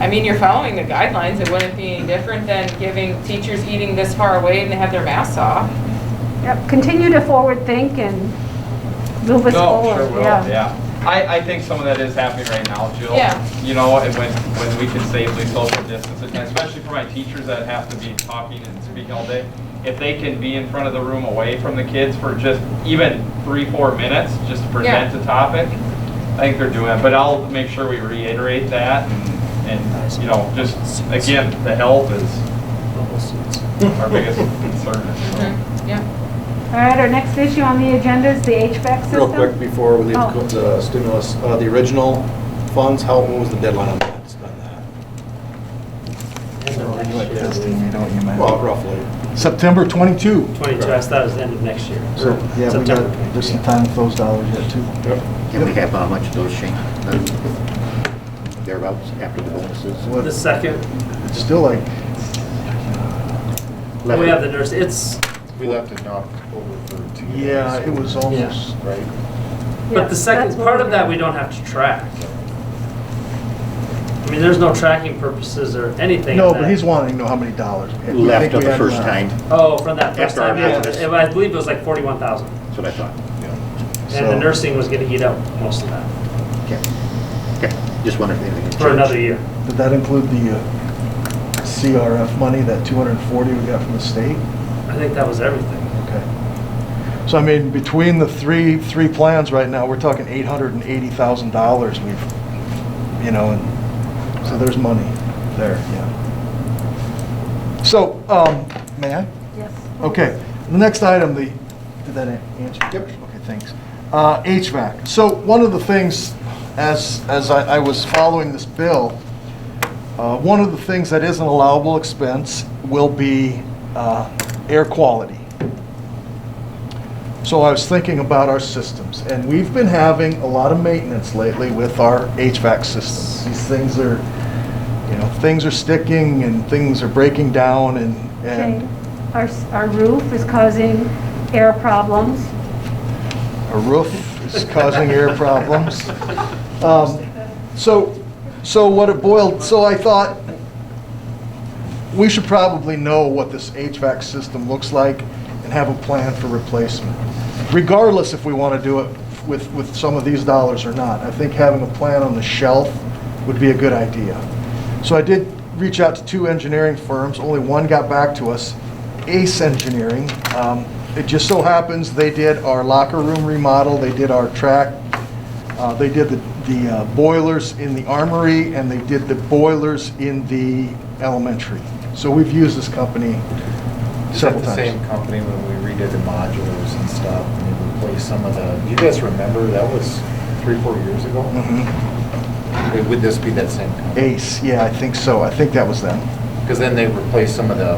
I mean, you're following the guidelines. It wouldn't be any different than giving teachers eating this far away and they have their masks off. Yep, continue to forward think and move us No, forward. sure will, yeah. I think some of that is happening right now, Jill. Yeah. You know, and when we can safely social distance, and especially for my teachers that have to be talking and speaking all day, if they can be in front of the room away from the kids for just even 3-4 minutes, just to present the topic, I think they're doing it. But I'll make sure we reiterate that and you know, just, again, the health is our biggest concern. Yeah. All right, our next issue on the agenda is the HVAC system. Real quick before we leave Oh. the stimulus, the original funds, how, what was the deadline on that, to spend that? You like testing, don't you, man? Well, roughly. September 22. 22, I thought it was the end of next year. So, yeah, we September got, there's some time with those dollars yet, too. Can we have how much of those, Shane? Thereabouts, after the bonuses? The second, It's still like, we have the nurse, it's, We left it knocked over for 2 days. yeah, it was almost, Right? but the second, part of that we don't have to track. I mean, there's no tracking purposes or anything. no, of but that. he's wanting to know how many dollars. we think Left of we the had first left. time, Oh, from that first After our time, yeah. bonus. I believe it was like 41,000. that's what I thought. And the So- nursing was gonna eat up most of that Okay, okay, just wondered if anything had for another changed. year. Did that include the CRF money, that 240 we got from the state? I think that was everything. Okay. So I mean, between the three plans right now, we're talking $880,000 we've, you know, and so there's money there, yeah. So, may I? Yes. Okay, the next item, did that answer? Yep. Okay, thanks. HVAC. So one of the things, as I was following this bill, one of the things that is an allowable expense will be air quality. So I was thinking about our systems, and we've been having a lot of maintenance lately with our HVAC systems. These things are, you know, things are sticking and things are breaking down and Okay. Our roof is causing air problems. a roof is causing air problems. So what it boiled, so I thought we should probably know what this HVAC system looks like and have a plan for replacement. Regardless if we want to do it with some of these dollars or not. I think having a plan on the shelf would be a good idea. So I did reach out to 2 engineering firms. Only one got back to us, Ace Engineering. It just so happens they did our locker room remodel, they did our track, they did the boilers in the armory, and they did the boilers in the elementary. So we've used this company Is that several the times. same company when we redid the modulars and stuff, and we replaced some of the, you guys remember, that was 3-4 years ago? Mhm. Would this be that same company? Ace, yeah, I think so. I think that was them. Because then they replaced some of the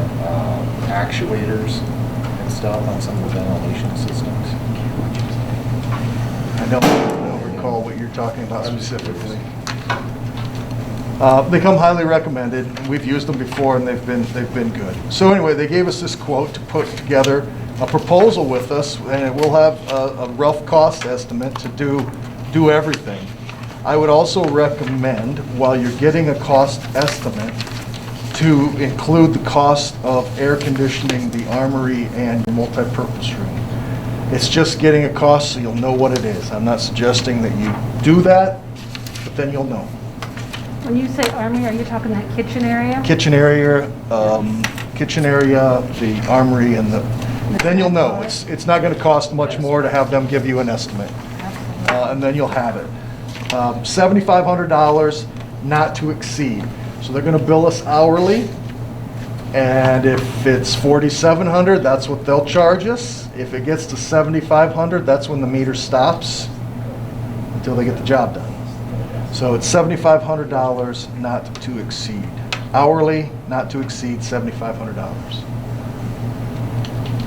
actuators and stuff on some of the ventilation systems. I don't recall what you're talking about specifically. They come highly recommended. We've used them before and they've been good. So anyway, they gave us this quote to put together a proposal with us, and it will have a rough cost estimate to do everything. I would also recommend, while you're getting a cost estimate, to include the cost of air conditioning the armory and your multi-purpose room. It's just getting a cost so you'll know what it is. I'm not suggesting that you do that, but then you'll know. When you say army, are you talking that kitchen area? Kitchen area, the armory, and then you'll know. It's not gonna cost much more to have them give you an estimate. And then you'll have it. $7,500, not to exceed. So they're gonna bill us hourly, And if it's 4,700, that's what they'll charge us. If it gets to 7,500, that's when the meter stops until they get the job done. So it's $7,500 not to exceed. Hourly, not to exceed $7,500.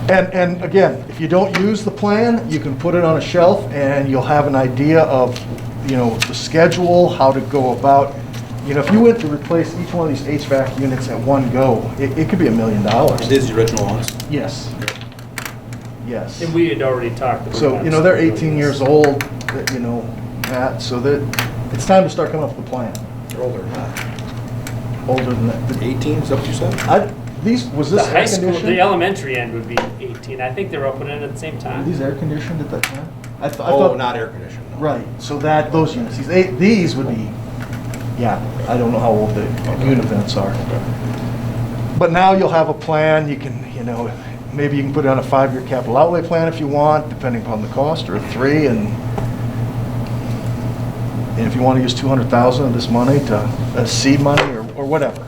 And again, if you don't use the plan, you can put it on a shelf and you'll have an idea of, the schedule, how to go about. If you went to replace each one of these HVAC units at one go, it could be $1 million. These are the original ones? Yes. Yes. And we had already talked about So, that. they're 18 years old, Matt, so that it's time to start coming up with a plan. They're older than that. Older than that. 18, is that what you said? Was The this high air school, conditioned? the elementary end would be 18. I think they were opening at the same Were time. these air conditioned at that time? I Oh, thought, not air conditioned. no. right, so those units, these would be, I don't know how old the univents are. But now you'll have a plan, you can, maybe you can put it on a 5-year capital outlay plan if you want, depending upon the cost, or a 3, and if you want to use 200,000 of this money as seed money or whatever.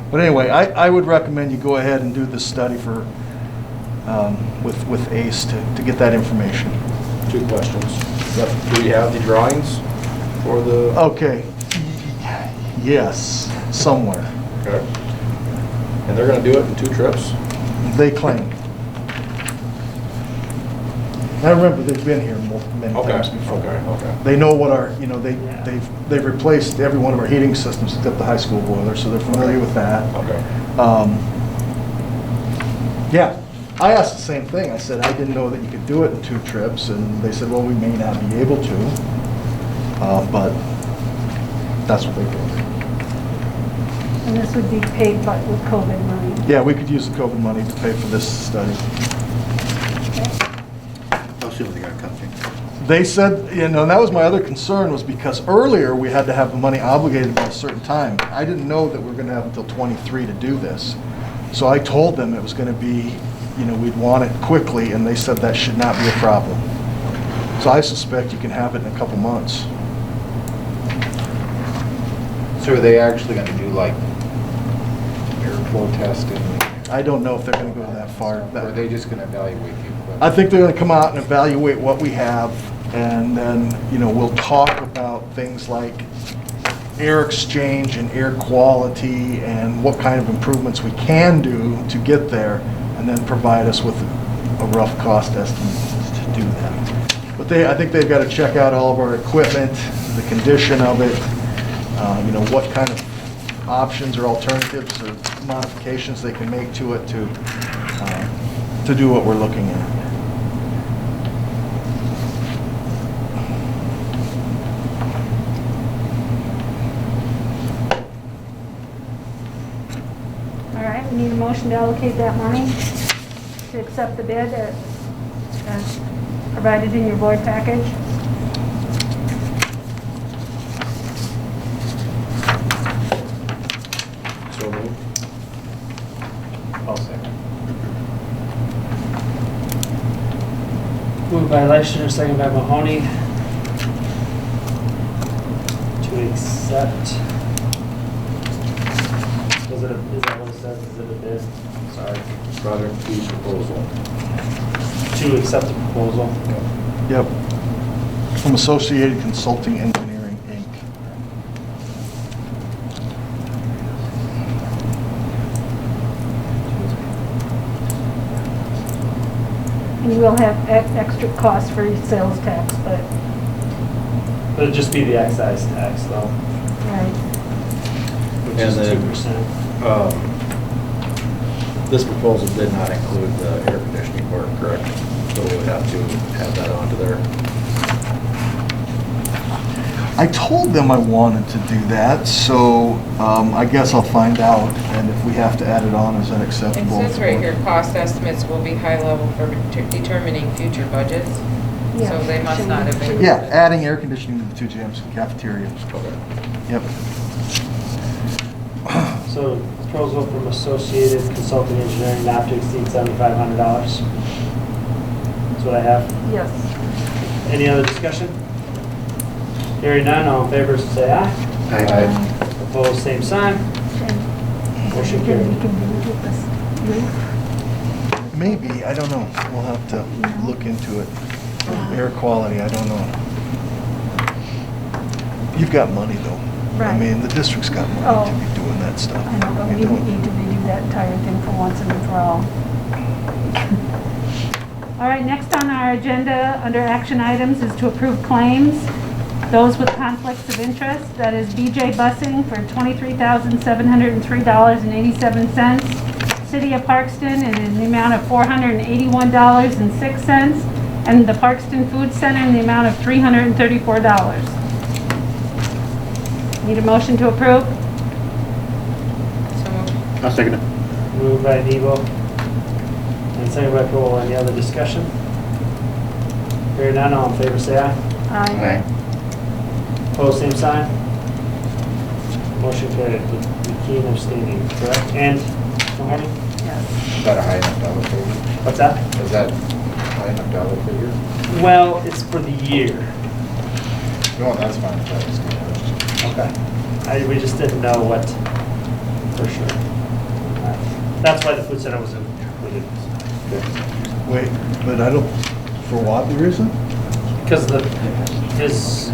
But anyway, I would recommend you go ahead and do this study with ACE to get that information. 2 questions. Yep. Do we have the drawings for the? Okay. Yes, somewhere. Okay. And they're gonna do it in 2 trips? They claim. I remember they've been here many times before. Okay. They know what they've replaced every one of our heating systems except the high school boiler, so they're familiar with that. Okay. Yeah, I asked the same thing. I said, I didn't know that you could do it in 2 trips, and they said, well, we may not be able to, but that's what they did. And this would be paid with COVID money. Yeah, we could use the COVID money to pay for this study. How soon are they gonna come to? They said, and that was my other concern, was because earlier we had to have the money obligated by a certain time. I didn't know that we were going to have until 23 to do this. So I told them it was going to be, we'd want it quickly, and they said that should not be a problem. So I suspect you can have it in a couple months. So are they actually going to do like airflow testing? I don't know if they're going to go that far. Or are they just going to evaluate the equipment? I think they're going to come out and evaluate what we have, and then, we'll talk about things like air exchange and air quality and what kind of improvements we can do to get there, and then provide us with a rough cost estimate to do that. But I think they've got to check out all of our equipment, the condition of it, what kind of options or alternatives or modifications they can make to it to do what we're looking at. All right, we need a motion to allocate that money to accept the bid as provided in your board package. So moved. I'll second. Moved by Leishner, second by Mahoney. To accept. Is that what it says? Is it a bid? Sorry. Project fee proposal. To accept the proposal. Yep. From Associated Consulting Engineering, Inc. And you will have extra costs for your sales tax, but, It'll just be the excise tax though, right. which And is then- 2%. This proposal did not include the air conditioning part, correct? So we would have to add that onto there. I told them I wanted to do that, so I guess I'll find out, and if we have to add it on, is that It acceptable? says right here, cost estimates will be high level for determining future budgets. So they must not have been. Yeah, adding air conditioning to the 2 gyms and cafeteria. Yep. So proposal from Associated Consulting Engineering not to exceed $7,500. That's what I have. Yes. Any other discussion? Hearing none, all in favor say aye. Aye. Opposed, same sign. Motion Then carried. we can do it with this roof. Maybe, I don't know. We'll have to look into it. Air quality, I don't know. You've got money though. I Right. mean, the district's got money Oh. to be doing that stuff. I know, but You we don't- need to redo that entire thing for once and for all. All right, next on our agenda, under action items, is to approve claims. Those with conflicts of interest, that is BJ Busing for $23,703.87. City of Parkston in the amount of $481.06. And the Parkston Food Center in the amount of $334. Need a motion to approve? So moved. I'll second it. Moved by Nebo and second by Crowell. Any other discussion? Hearing none, all in favor say aye. Aye. Opposed, same sign. Motion carried. McKean abstaining, correct? And Mahoney? Is that a high enough dollar figure? What's that? Is that high enough dollar figure? Well, it's for the year. No, that's fine. That was good. Okay. We just didn't know what, for sure. That's why the food center was included. Wait, but I don't, for what reason? Because his,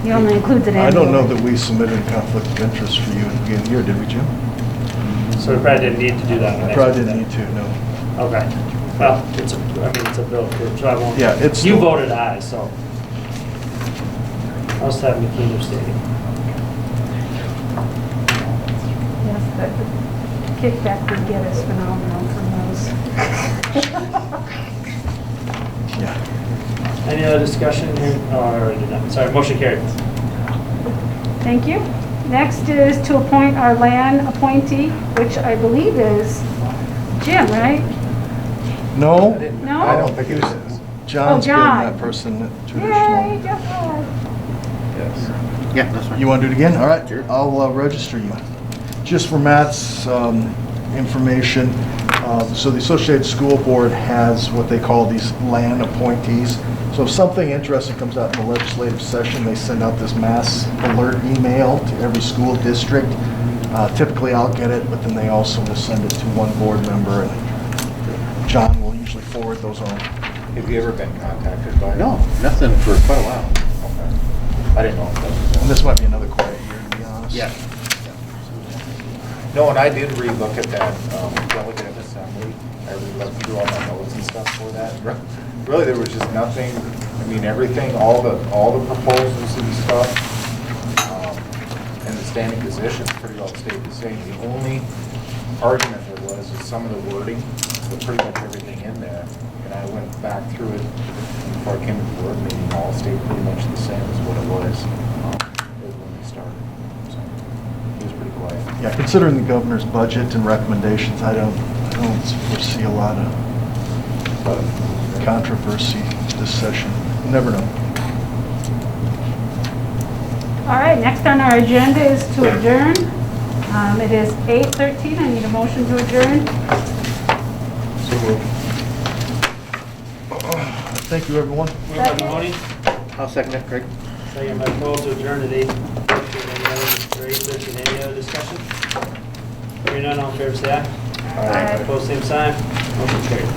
He only includes it I don't know annually. that we submitted a conflict of interest for you at the beginning of the year, did we, Jim? so we probably didn't need to do that. in the next Probably one didn't then. need to, no. Okay. Well, it's a bill, so I won't. Yeah, it's You still- voted aye, so. I'll just have McKean abstaining. Yes, but the kickback we get is phenomenal from those. Yeah. Any other discussion here? Oh, I already did that. Sorry, motion carried. Thank you. Next is to appoint our land appointee, which I believe is Jim, right? No? No? I don't think it was. John's been John. that person Yay, traditionally. Jeff Hall. Yes. Yeah, that's fine. You want to do it again? All right, Sure. I'll register you. Just for Matt's information, so the Associated School Board has what they call these land appointees. So if something interesting comes out in the legislative session, they send out this mass alert email to every school district. Typically, I'll get it, but then they also will send it to one board member, and John will usually forward those on. Have you ever been contacted by? No, nothing for quite a while. Okay. I didn't know if that was. And this might be another quiet year, to be honest. Yeah. No, and I did relook at that delegate assembly. I relooked through all my notes and stuff for that. Really, there was just nothing, I mean, everything, all the proposals and stuff, and the standing positions pretty well stayed the same. The only argument there was some of the wording, but pretty much everything in there. And I went back through it before I came to the board meeting, all stayed pretty much the same as what it was when we started. So it was pretty quiet. Yeah, considering the governor's budget and recommendations, I don't foresee a lot of controversy this session. You never know. All right, next on our agenda is to adjourn. It is 8:13. I need a motion to adjourn. So thank you, everyone. Moved by Mahoney, I'll second it, Craig. second by Crowell to adjourn at 8:13. Any other discussion? Hearing none, all in favor say aye. Aye. Opposed, same sign. Motion carried.